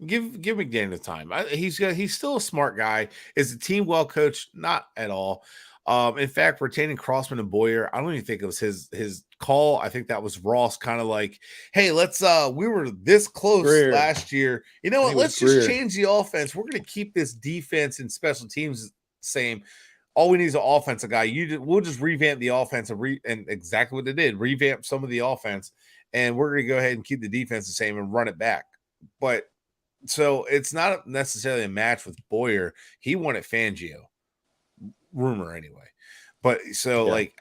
[SPEAKER 2] McDaniel time. He's still a smart guy. Is the team well coached? Not at all. In fact, retaining Crossman and Boyer, I don't even think it was his call. I think that was Ross kind of like, hey, let's we were this close last year. You know what? Let's just change the offense. We're going to keep this defense and special teams same. All we need is an offensive guy. We'll just revamp the offense and exactly what they did, revamp some of the offense, and we're going to go ahead and keep the defense the same and run it back. But so it's not necessarily a match with Boyer. He wanted Fangio. Rumor anyway, but so like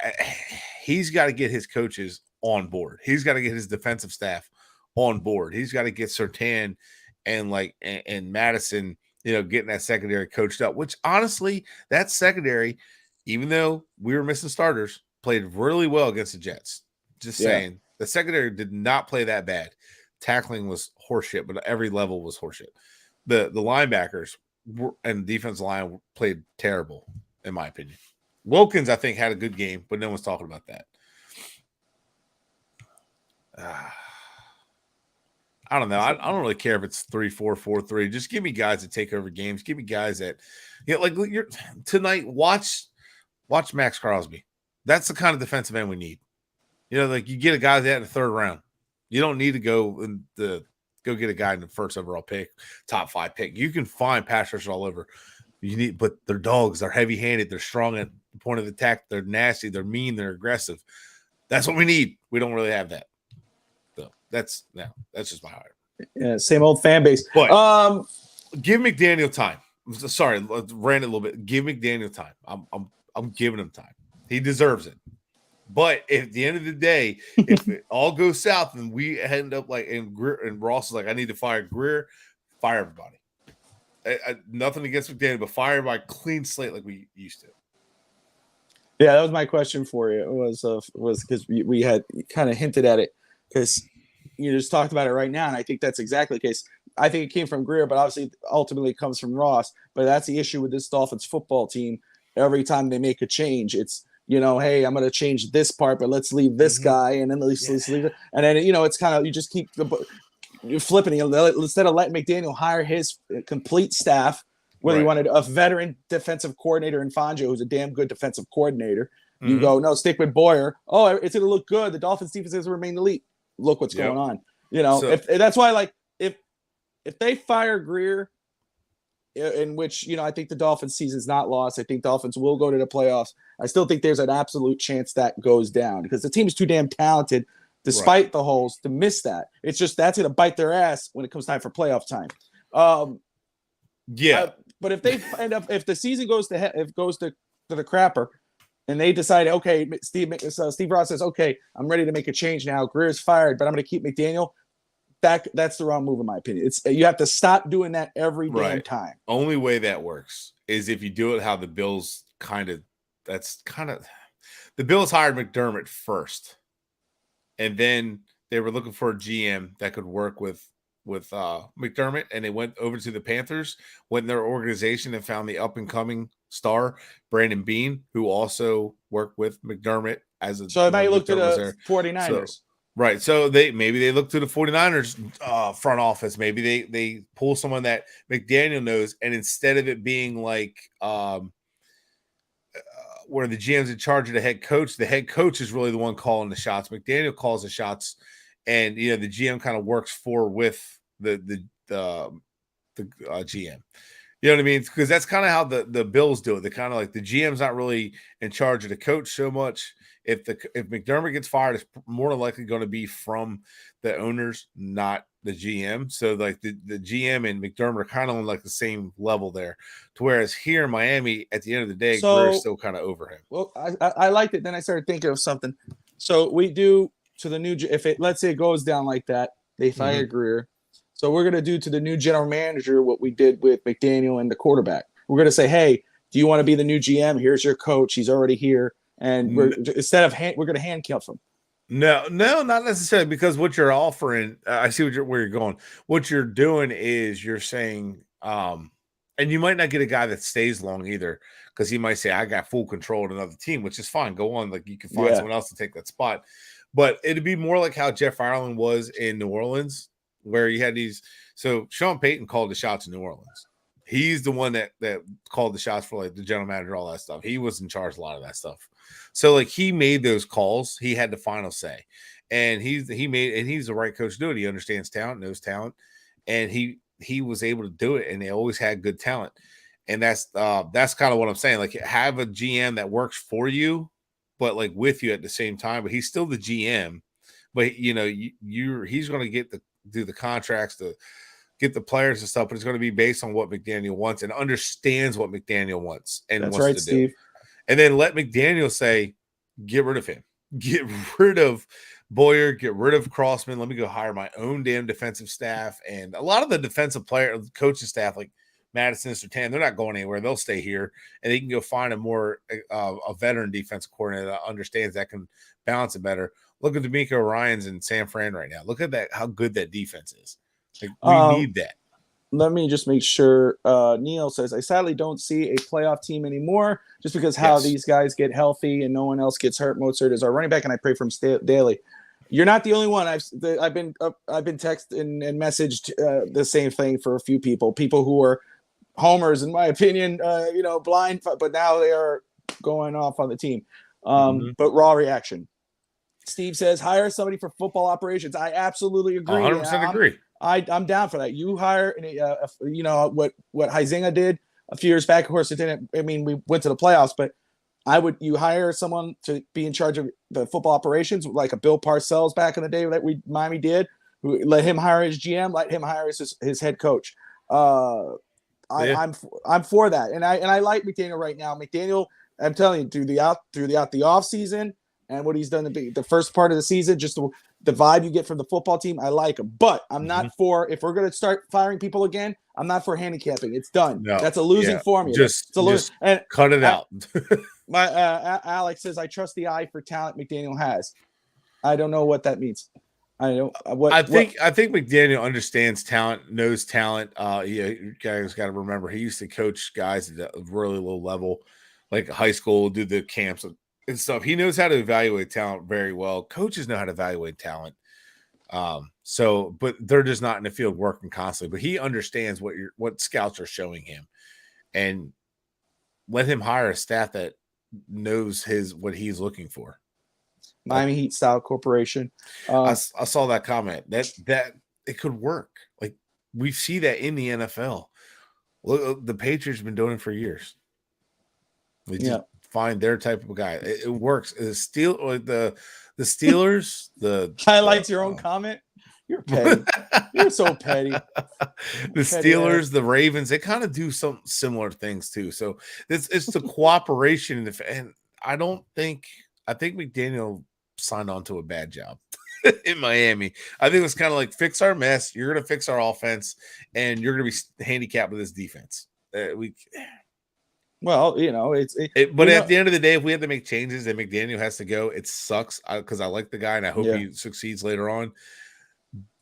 [SPEAKER 2] he's got to get his coaches on board. He's got to get his defensive staff on board. He's got to get Surtain and Madison, getting that secondary coached up. Which honestly, that secondary, even though we were missing starters, played really well against the Jets. Just saying, the secondary did not play that bad. Tackling was horseshit, but every level was horseshit. The linebackers and defensive line played terrible. In my opinion, Wilkins, I think, had a good game, but no one's talking about that. I don't know. I don't really care if it's 3-4, 4-3. Just give me guys that take over games. Give me guys that, like you're tonight. Watch Max Crosby. That's the kind of defensive end we need. Like you get a guy that in the third round. You don't need to go get a guy in the first overall pick, top 5 pick. You can find pass rushers all over. But they're dogs. They're heavy-handed. They're strong at the point of attack. They're nasty. They're mean. They're aggressive. That's what we need. We don't really have that. So that's just my heart.
[SPEAKER 1] Yeah, same old fan base.
[SPEAKER 2] But give McDaniel time. Sorry, ran it a little bit. Give McDaniel time. I'm giving him time. He deserves it. But at the end of the day, if it all goes south and we end up like and Ross is like, I need to fire Greer, fire everybody. Nothing against McDaniel, but fire by clean slate like we used to.
[SPEAKER 1] Yeah, that was my question for you. It was because we had kind of hinted at it because you just talked about it right now, and I think that's exactly the case. I think it came from Greer, but obviously ultimately it comes from Ross. But that's the issue with this Dolphins football team. Every time they make a change, it's hey, I'm going to change this part, but let's leave this guy, and then let's leave it, and then it's kind of you just keep you're flipping. Instead of letting McDaniel hire his complete staff, whether you wanted a veteran defensive coordinator in Fangio, who's a damn good defensive coordinator, you go, no, stick with Boyer. Oh, it's going to look good. The Dolphins defense has remained elite. Look what's going on. If that's why, if they fire Greer, in which, I think the Dolphins season's not lost. I think Dolphins will go to the playoffs. I still think there's an absolute chance that goes down because the team is too damn talented despite the holes to miss that. It's just that's going to bite their ass when it comes time for playoff time. But if they end up, if the season goes to the crapper and they decide, okay, Steve Ross says, okay, I'm ready to make a change now. Greer's fired, but I'm going to keep McDaniel. That's the wrong move in my opinion. You have to stop doing that every damn time.
[SPEAKER 2] Only way that works is if you do it how the Bills the Bills hired McDermott first. And then they were looking for a GM that could work with McDermott, and they went over to the Panthers, went in their organization and found the up-and-coming star, Brandon Beane, who also worked with McDermott as a.
[SPEAKER 1] So they looked at the 49ers.
[SPEAKER 2] So they look to the 49ers front office. Maybe they pull someone that McDaniel knows, and instead of it being like where the GM's in charge of the head coach is really the one calling the shots. McDaniel calls the shots, and the GM kind of works with the GM. You know what I mean? Because that's kind of how the Bills do it. They kind of like the GM's not really in charge of the coach so much. If McDermott gets fired, it's more than likely going to be from the owners, not the GM. So like the GM and McDermott are kind of on like the same level there. To whereas here in Miami, at the end of the day, Greer's still kind of over him.
[SPEAKER 1] Well, I liked it. Then I started thinking of something. So we do to the new, let's say it goes down like that, they fire Greer. So we're going to do to the new general manager what we did with McDaniel and the quarterback. We're going to say, hey, do you want to be the new GM? Here's your coach. He's already here. And we're going to handcuff him.
[SPEAKER 2] No, not necessarily, because what you're offering, I see where you're going. What you're doing is you're saying, and you might not get a guy that stays long either, because he might say, I got full control of another team, which is fine. Go on. Like you can find someone else to take that spot. But it'd be more like how Jeff Ireland was in New Orleans, where you had these. So Sean Payton called the shots in New Orleans. He's the one that called the shots for like the general manager, all that stuff. He was in charge of a lot of that stuff. So like he made those calls. He had the final say, and he's the right coach to do it. He understands talent, knows talent, and he was able to do it. And they always had good talent, and that's kind of what I'm saying. Like have a GM that works for you, but like with you at the same time. But he's still the GM. But you know he's going to do the contracts to get the players and stuff, but it's going to be based on what McDaniel wants and understands what McDaniel wants and
[SPEAKER 1] That's
[SPEAKER 2] wants
[SPEAKER 1] right,
[SPEAKER 2] to
[SPEAKER 1] Steve.
[SPEAKER 2] do. And then let McDaniel say, get rid of him. Get rid of Boyer, get rid of Crossman. Let me go hire my own damn defensive staff. And a lot of the defensive coaching staff, like Madison and Sertan, they're not going anywhere. They'll stay here, and they can go find a veteran defensive coordinator that understands that can balance it better. Look at D'Amico Ryans and San Fran right now. Look at that, how good that defense is. Like, we need that.
[SPEAKER 1] Let me just make sure. Neil says, I sadly don't see a playoff team anymore just because how these guys get healthy and no one else gets hurt. Mozart is our running back, and I pray for him daily. You're not the only one. I've been texted and messaged the same thing for a few people who are homers, in my opinion, blind, but now they are going off on the team. But raw reaction. Steve says, hire somebody for football operations. I absolutely agree.
[SPEAKER 2] 100% agree.
[SPEAKER 1] I'm down for that. You hire, what Huizinga did a few years back. Of course, it didn't. I mean, we went to the playoffs, but you hire someone to be in charge of the football operations, like a Bill Parcells back in the day that Miami did. Let him hire his GM. Let him hire his head coach. I'm for that, and I like McDaniel right now. McDaniel, I'm telling you, throughout the off season and what he's done the first part of the season, just the vibe you get from the football team, I like him. But I'm not for, if we're going to start firing people again, I'm not for handicapping. It's done. No, that's a losing formula.
[SPEAKER 2] Just cut it out.
[SPEAKER 1] My Alex says, I trust the eye for talent McDaniel has. I don't know what that means. I think
[SPEAKER 2] McDaniel understands talent, knows talent. You guys got to remember, he used to coach guys at a really low level, like high school, do the camps and stuff. He knows how to evaluate talent very well. Coaches know how to evaluate talent. But they're just not in the field working constantly. But he understands what scouts are showing him, and let him hire a staff that knows what he's looking for.
[SPEAKER 1] Miami Heat style corporation.
[SPEAKER 2] I saw that comment that it could work. Like we see that in the NFL. Look, the Patriots have been doing it for years. They just find their type of guy. It works. The Steelers. The
[SPEAKER 1] highlights your own comment. You're petty. You're so petty.
[SPEAKER 2] The Steelers, the Ravens, they kind of do some similar things too. So it's the cooperation, and I think McDaniel signed on to a bad job in Miami. I think it was kind of like, fix our mess. You're going to fix our offense, and you're going to be handicapped with this defense.
[SPEAKER 1] Well,
[SPEAKER 2] but at the end of the day, if we have to make changes and McDaniel has to go, it sucks because I like the guy and I hope he succeeds later on.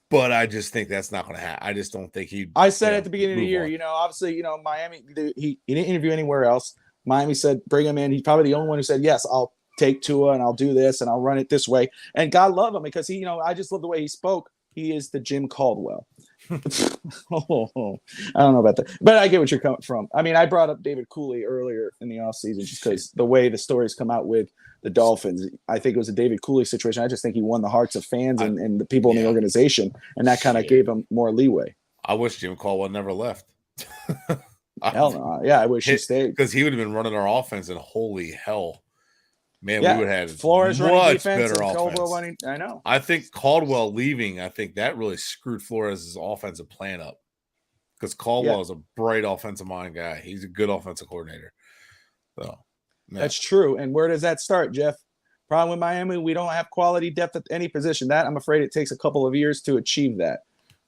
[SPEAKER 2] But I just think that's not going to happen. I just don't think he.
[SPEAKER 1] I said at the beginning of the year, obviously, Miami, he didn't interview anywhere else. Miami said, bring him in. He's probably the only one who said, yes, I'll take Tua and I'll do this and I'll run it this way. And God love him because I just love the way he spoke. He is the Jim Caldwell. I don't know about that, but I get what you're coming from. I mean, I brought up David Cooley earlier in the offseason just because the way the stories come out with the Dolphins. I think it was a David Cooley situation. I just think he won the hearts of fans and the people in the organization, and that kind of gave him more leeway.
[SPEAKER 2] I wish Jim Caldwell never left.
[SPEAKER 1] Hell no. Yeah, I wish he stayed.
[SPEAKER 2] Because he would have been running our offense, and holy hell. Man, we would have had
[SPEAKER 1] Flores
[SPEAKER 2] much better offense.
[SPEAKER 1] Running, I know.
[SPEAKER 2] I think Caldwell leaving, I think that really screwed Flores' offensive plan up. Because Caldwell is a bright offensive mind guy. He's a good offensive coordinator. So
[SPEAKER 1] that's true. And where does that start, Jeff? Problem with Miami, we don't have quality depth at any position. That I'm afraid it takes a couple of years to achieve that.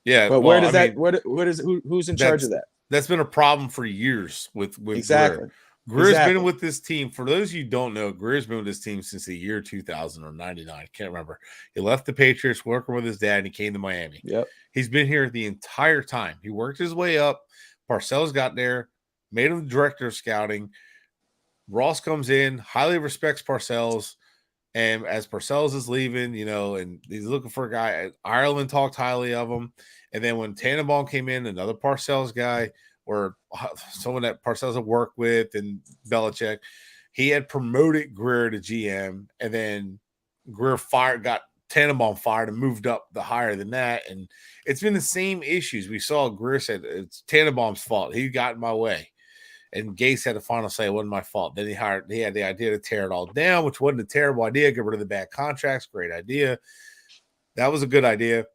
[SPEAKER 2] Yeah,
[SPEAKER 1] but who's in charge of that?
[SPEAKER 2] That's been a problem for years with
[SPEAKER 1] exactly.
[SPEAKER 2] Greer's been with this team. For those of you who don't know, Greer's been with this team since the year 2000 or 99. I can't remember. He left the Patriots working with his dad, and he came to Miami.
[SPEAKER 1] Yep.
[SPEAKER 2] He's been here the entire time. He worked his way up. Parcells got there, made him the director of scouting. Ross comes in, highly respects Parcells. And as Parcells is leaving, and he's looking for a guy, Ireland talked highly of him. And then when Tannenbaum came in, another Parcells guy, or someone that Parcells had worked with and Belichick. He had promoted Greer to GM, and then Greer got Tannenbaum fired and moved up the higher than that. And it's been the same issues. We saw Greer said it's Tannenbaum's fault. He got in my way. And Gase had the final say, it wasn't my fault. Then he had the idea to tear it all down, which wasn't a terrible idea. Get rid of the bad contracts. Great idea. That was a good idea.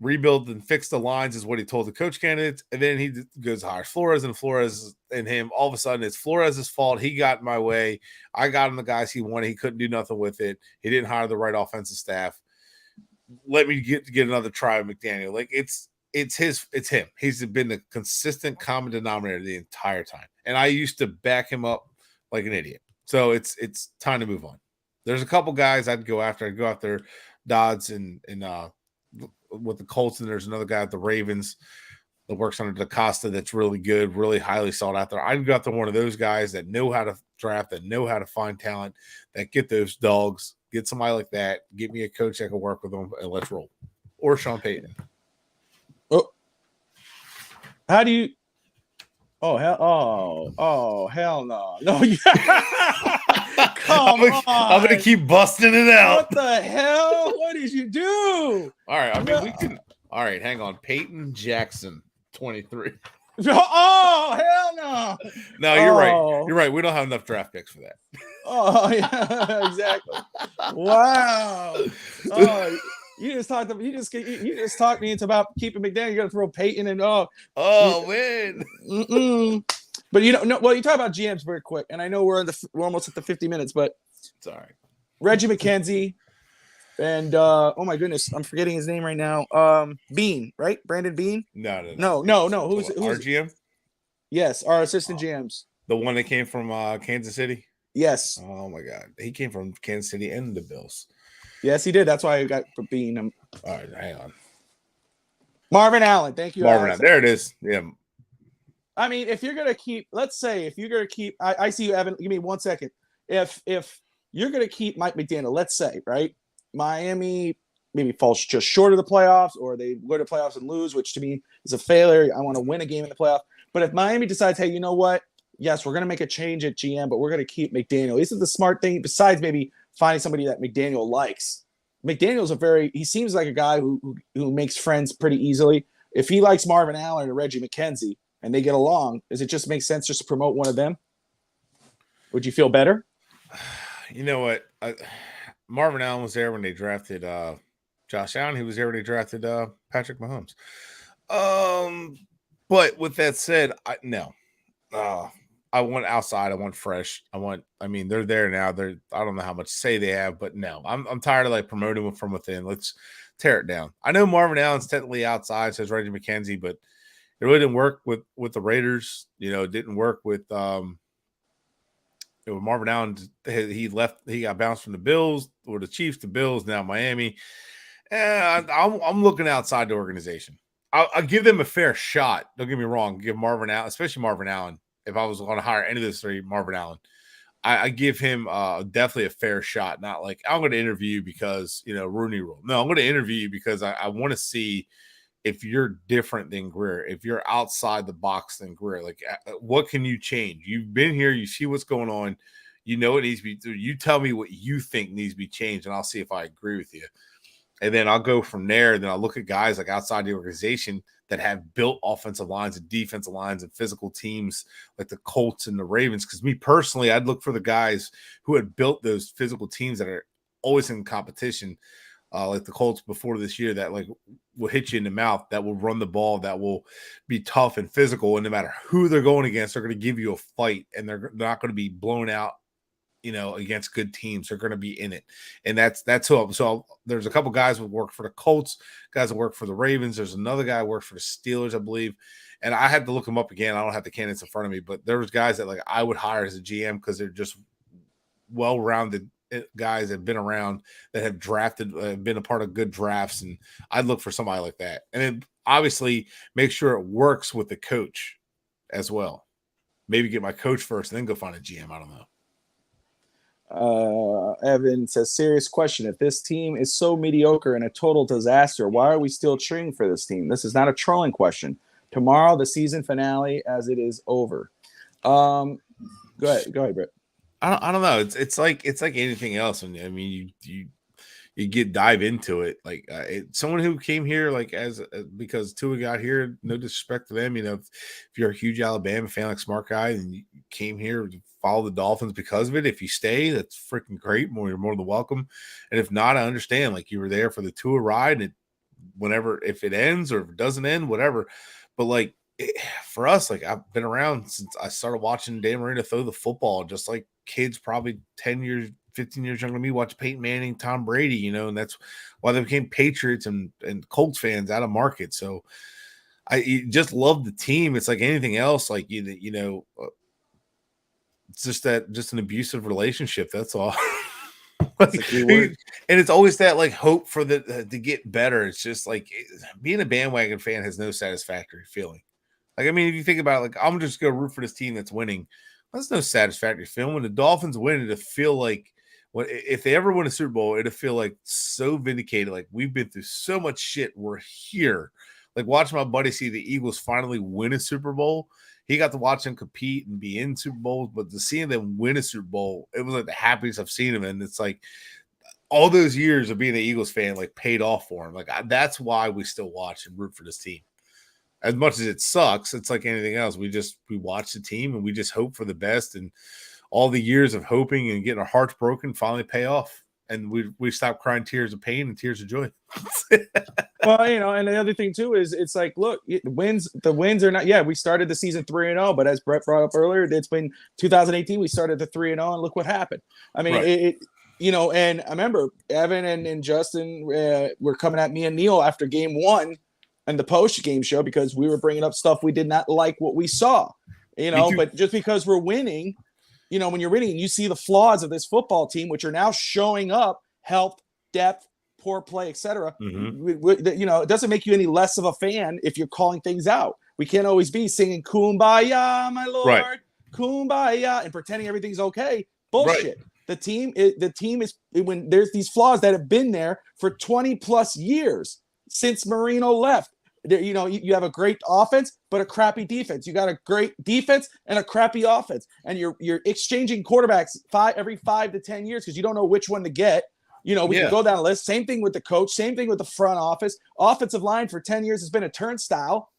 [SPEAKER 2] Rebuild and fix the lines is what he told the coach candidates. And then he goes hires Flores, and Flores and him. All of a sudden, it's Flores' fault. He got in my way. I got him the guys he wanted. He couldn't do nothing with it. He didn't hire the right offensive staff. Let me get another try with McDaniel. Like it's him. He's been the consistent common denominator the entire time. And I used to back him up like an idiot. So it's time to move on. There's a couple guys I'd go after. I'd go after Dodds and with the Colts, and there's another guy at the Ravens that works under DaCosta that's really good, really highly sought out there. I'd go after one of those guys that know how to draft, that know how to find talent, that get those dogs, get somebody like that, get me a coach that can work with them, and let's roll. Or Sean Payton.
[SPEAKER 1] Oh, how do you? Oh hell no! No, come on!
[SPEAKER 2] I'm gonna keep busting it out.
[SPEAKER 1] What the hell? What did you do?
[SPEAKER 2] All right, I mean we can. All right, hang on. Peyton Jackson, 23.
[SPEAKER 1] Oh hell no!
[SPEAKER 2] No, you're right. You're right. We don't have enough draft picks for that.
[SPEAKER 1] Oh yeah, exactly. Wow. Oh. You just talked me into about keeping McDaniel. You got to throw Peyton and
[SPEAKER 2] man.
[SPEAKER 1] But you know, well, you talk about GMs very quick, and I know we're almost at the 50 minutes, but
[SPEAKER 2] sorry,
[SPEAKER 1] Reggie McKenzie and oh my goodness, I'm forgetting his name right now. Bean, right? Brandon Bean?
[SPEAKER 2] No.
[SPEAKER 1] Who's
[SPEAKER 2] our GM?
[SPEAKER 1] Yes, our assistant GMs.
[SPEAKER 2] The one that came from Kansas City.
[SPEAKER 1] Yes.
[SPEAKER 2] Oh my God, he came from Kansas City and the Bills.
[SPEAKER 1] Yes, he did. That's why I got Bean.
[SPEAKER 2] All right, hang on.
[SPEAKER 1] Marvin Allen. Thank you.
[SPEAKER 2] Marvin Allen. There it is. Yeah.
[SPEAKER 1] I mean, if you're gonna keep, let's say, if you're gonna keep, I see you, Evan. Give me 1 second. If you're gonna keep Mike McDaniel, let's say, right, Miami maybe falls just short of the playoffs, or they go to playoffs and lose, which to me is a failure. I want to win a game in the playoff. But if Miami decides, hey, you know what? Yes, we're gonna make a change at GM, but we're gonna keep McDaniel. This is the smart thing. Besides maybe finding somebody that McDaniel likes. McDaniel's he seems like a guy who makes friends pretty easily. If he likes Marvin Allen or Reggie McKenzie and they get along, does it just make sense just to promote one of them? Would you feel better?
[SPEAKER 2] You know what? Marvin Allen was there when they drafted Josh Allen. He was there when they drafted Patrick Mahomes. But with that said, no. I want outside. I want fresh. I mean, they're there now. I don't know how much say they have, but no, I'm tired of like promoting them from within. Let's tear it down. I know Marvin Allen's technically outside, says Reggie McKenzie, but it really didn't work with the Raiders. You know, it didn't work with Marvin Allen. He left. He got bounced from the Bills or the Chiefs to Bills. Now Miami. I'm looking outside the organization. I'll give them a fair shot. Don't get me wrong. Give Marvin Allen, especially Marvin Allen. If I was going to hire any of those three, Marvin Allen, I give him definitely a fair shot. Not like I'm going to interview you because, Rooney Rule. No, I'm going to interview you because I want to see if you're different than Greer, if you're outside the box than Greer. Like, what can you change? You've been here. You see what's going on. You know it needs to be. You tell me what you think needs to be changed, and I'll see if I agree with you. And then I'll go from there. Then I'll look at guys like outside the organization that have built offensive lines and defensive lines and physical teams like the Colts and the Ravens. Because me personally, I'd look for the guys who had built those physical teams that are always in competition, like the Colts before this year, that like will hit you in the mouth, that will run the ball, that will be tough and physical. And no matter who they're going against, they're going to give you a fight, and they're not going to be blown out, against good teams. They're going to be in it. And that's who. So there's a couple guys who work for the Colts, guys that work for the Ravens. There's another guy who works for the Steelers, I believe. And I had to look them up again. I don't have the candidates in front of me, but there was guys that like I would hire as a GM because they're just well-rounded guys that have been around, that have drafted, been a part of good drafts. And I'd look for somebody like that. And then obviously make sure it works with the coach as well. Maybe get my coach first and then go find a GM. I don't know.
[SPEAKER 1] Evan says, serious question. If this team is so mediocre and a total disaster, why are we still cheering for this team? This is not a trolling question. Tomorrow, the season finale, as it is over. Go ahead, Brett.
[SPEAKER 2] I don't know. It's like anything else. And I mean, you get dive into it. Like someone who came here like because Tua got here. No disrespect to them. You know, if you're a huge Alabama fan, like smart guy, and you came here to follow the Dolphins because of it. If you stay, that's freaking great. You're more than welcome. And if not, I understand. Like you were there for the Tua ride, and if it ends or if it doesn't end, whatever. But like for us, like I've been around since I started watching Dan Marino throw the football, just like kids probably 10 years, 15 years younger than me watch Peyton Manning, Tom Brady, you know, and that's why they became Patriots and Colts fans out of market. So I just love the team. It's like anything else. Like, you know, it's just an abusive relationship. That's all. Like, and it's always that like hope for to get better. It's just like being a bandwagon fan has no satisfactory feeling. Like, I mean, if you think about it, like, I'm just going to root for this team that's winning. That's no satisfactory feeling. When the Dolphins win, it'll feel like if they ever win a Super Bowl, it'll feel like so vindicated. Like we've been through so much shit. We're here. Like watching my buddy see the Eagles finally win a Super Bowl. He got to watch them compete and be in Super Bowls, but to seeing them win a Super Bowl, it was like the happiest I've seen him. And it's like all those years of being an Eagles fan, like paid off for him. Like that's why we still watch and root for this team. As much as it sucks, it's like anything else. We watch the team and we just hope for the best. And all the years of hoping and getting our hearts broken finally pay off. And we stop crying tears of pain and tears of joy.
[SPEAKER 1] Well, you know, and the other thing too is it's like, look, the wins are not. Yeah, we started the season 3-0, but as Bret brought up earlier, it's been 2018. We started the 3-0, and look what happened. I mean, right. You know, and I remember Evan and Justin were coming at me and Neil after game 1 and the post-game show because we were bringing up stuff we did not like what we saw. You know, but just because we're winning, you know, when you're winning, you see the flaws of this football team, which are now showing up: health, depth, poor play, etc. Mm-hmm. You know, it doesn't make you any less of a fan if you're calling things out. We can't always be singing "Kumbaya, my lord," right. "Kumbaya," and pretending everything's okay. Bullshit. Right. The team is when there's these flaws that have been there for 20 plus years since Marino left. You know, you have a great offense, but a crappy defense. You got a great defense and a crappy offense, and you're exchanging quarterbacks every 5 to 10 years because you don't know which one to get. You know, we can go down a list. Same thing with the coach. Same thing with the front office. Offensive line for 10 years has been a turnstile.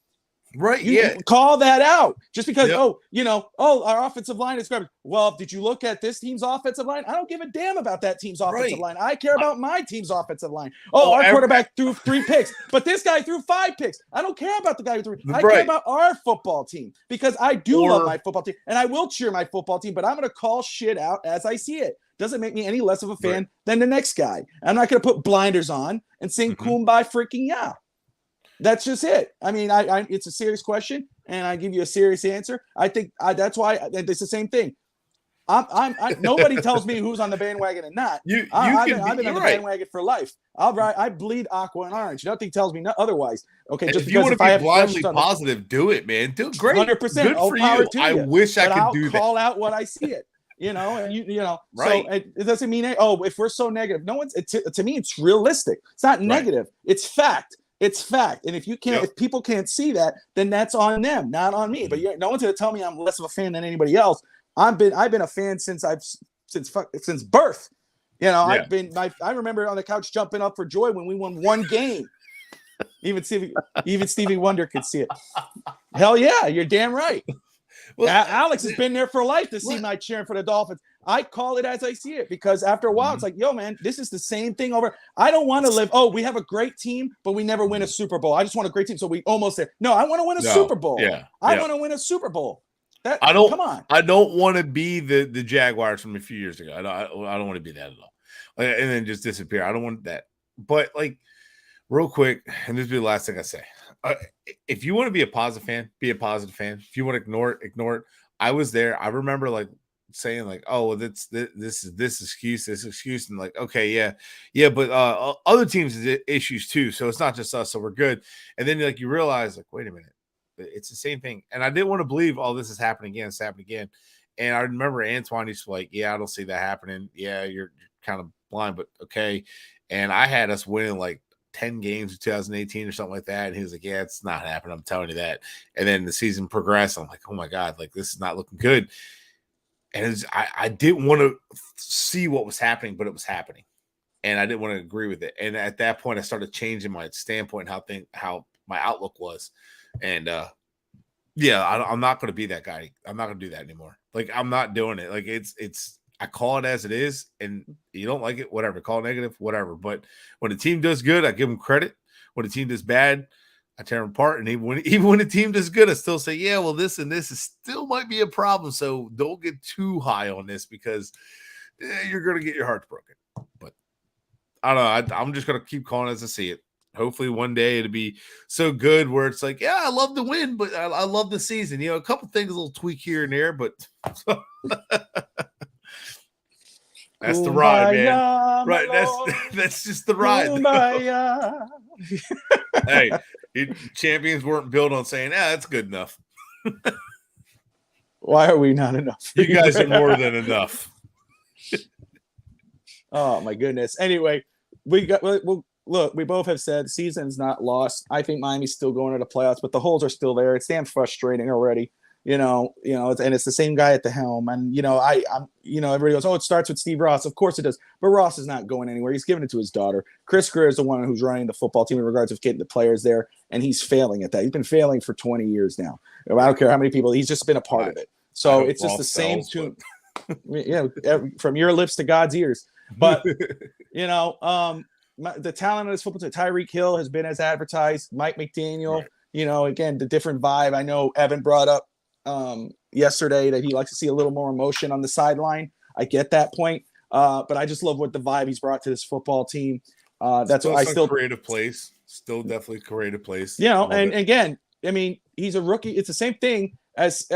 [SPEAKER 2] Right.
[SPEAKER 1] You call that out just because, our offensive line is garbage. Well, did you look at this team's offensive line? I don't give a damn about that team's offensive line. I care about my team's offensive line. Our quarterback threw 3 picks, but this guy threw 5 picks. I don't care about the guy who threw. I care about our football team because I do love my football team and I will cheer my football team, but I'm going to call shit out as I see it. Doesn't make me any less of a fan than the next guy. I'm not going to put blinders on and sing Kumbaya freaking yeah. That's just it. I mean, it's a serious question, and I give you a serious answer. I think that's why it's the same thing. Nobody tells me who's on the bandwagon and not. I've been on the bandwagon for life. I bleed aqua and orange. Nothing tells me otherwise. Okay,
[SPEAKER 2] and
[SPEAKER 1] just
[SPEAKER 2] if you want to be blindly positive, do it, man. Do great.
[SPEAKER 1] 100%.
[SPEAKER 2] Good for you. I wish I could do that.
[SPEAKER 1] I'll call out what I see it. You know, and you know,
[SPEAKER 2] right.
[SPEAKER 1] So it doesn't mean if we're so negative. No one's to me. It's realistic. It's not negative. It's fact. It's fact. And if people can't see that, then that's on them, not on me. But no one's going to tell me I'm less of a fan than anybody else. I've been a fan since birth. You know, I remember on the couch jumping up for joy when we won 1 game. Even Stevie Wonder could see it. Hell yeah, you're damn right. Well, Alex has been there for life to see my cheering for the Dolphins. I call it as I see it because after a while, it's like, yo, man, this is the same thing over. I don't want to live. Oh, we have a great team, but we never win a Super Bowl. I just want a great team, so we almost there. No, I want to win a Super Bowl.
[SPEAKER 2] Yeah,
[SPEAKER 1] I want to win a Super Bowl. Come on.
[SPEAKER 2] I don't want to be the Jaguars from a few years ago. I don't want to be that at all, and then just disappear. I don't want that. But like, real quick, and this will be the last thing I say. If you want to be a positive fan, be a positive fan. If you want to ignore it. I was there. I remember like saying like, oh, this excuse, and like, okay, yeah, but other teams issues too. So it's not just us. So we're good. And then like you realize like, wait a minute, it's the same thing. And I didn't want to believe, oh, this is happening again. It's happening again. And I remember Antoine used to like, yeah, I don't see that happening. Yeah, you're kind of blind, but okay. And I had us winning like 10 games in 2018 or something like that. And he was like, yeah, it's not happening. I'm telling you that. And then the season progressed. I'm like, oh my God, like this is not looking good. And I didn't want to see what was happening, but it was happening. And I didn't want to agree with it. And at that point, I started changing my standpoint, how my outlook was. And I'm not going to be that guy. I'm not going to do that anymore. Like, I'm not doing it. Like, I call it as it is, and you don't like it, whatever. Call it negative, whatever. But when the team does good, I give them credit. When the team does bad, I tear them apart. And even when the team does good, I still say, yeah, well, this and this is still might be a problem. So don't get too high on this because you're going to get your heart broken. But I don't know. I'm just going to keep calling it as I see it. Hopefully one day it'll be so good where it's like, yeah, I love the win, but I love the season. A couple things, a little tweak here and there, but that's the ride, man. Right. That's just the ride. Hey, champions weren't built on saying, that's good enough.
[SPEAKER 1] Why are we not enough?
[SPEAKER 2] You guys are more than enough.
[SPEAKER 1] Oh my goodness. Anyway, look, we both have said the season's not lost. I think Miami's still going to the playoffs, but the holes are still there. It's damn frustrating already. And it's the same guy at the helm. And, everybody goes, oh, it starts with Steve Ross. Of course it does. But Ross is not going anywhere. He's giving it to his daughter. Chris Greer is the one who's running the football team in regards of getting the players there. And he's failing at that. He's been failing for 20 years now. I don't care how many people. He's just been a part of it. So it's just the same tune. From your lips to God's ears. But, the talent of this football team, Tyreek Hill has been as advertised. Mike McDaniel, right. Again, the different vibe. I know Evan brought up yesterday that he likes to see a little more emotion on the sideline. I get that point, but I just love what the vibe he's brought to this football team. That's what I still
[SPEAKER 2] creative place. Still definitely creative place.
[SPEAKER 1] And again, I mean, he's a rookie. It's the same thing as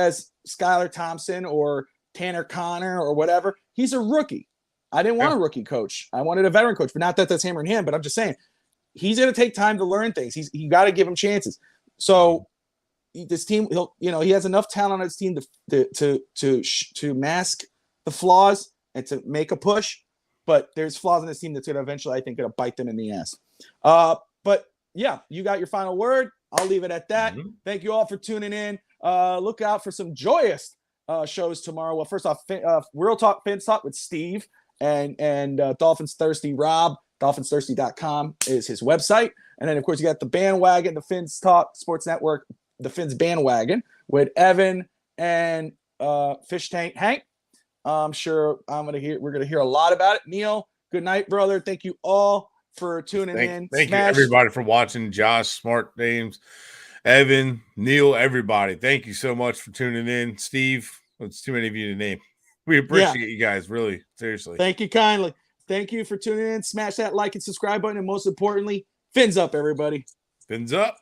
[SPEAKER 1] Skylar Thompson or Tanner Connor or whatever. He's a rookie. I didn't want a rookie coach. I wanted a veteran coach, but not that that's hammering him. But I'm just saying, he's going to take time to learn things. You got to give him chances. So this team, he has enough talent on his team to mask the flaws and to make a push. But there's flaws in this team that's going to eventually, I think, going to bite them in the ass. But yeah, you got your final word. I'll leave it at that. Mm-hmm. Thank you all for tuning in. Look out for some joyous shows tomorrow. Well, first off, Real Talk Fins Talk with Steve. And Dolphins Thirsty Rob, dolphinsthirsty.com is his website. And then, of course, you got the bandwagon, the Fins Talk Sports Network, the Fins bandwagon with Evan and Fish Tank Hank. I'm sure we're going to hear a lot about it. Neil, good night, brother. Thank you all for tuning in.
[SPEAKER 2] Thank you, everybody, for watching. Josh, Smart Names, Evan, Neil, everybody. Thank you so much for tuning in. Steve, it's too many of you to name. We appreciate you guys, really, seriously.
[SPEAKER 1] Thank you kindly. Thank you for tuning in. Smash that like and subscribe button. And most importantly, fins up, everybody.
[SPEAKER 2] Fins up.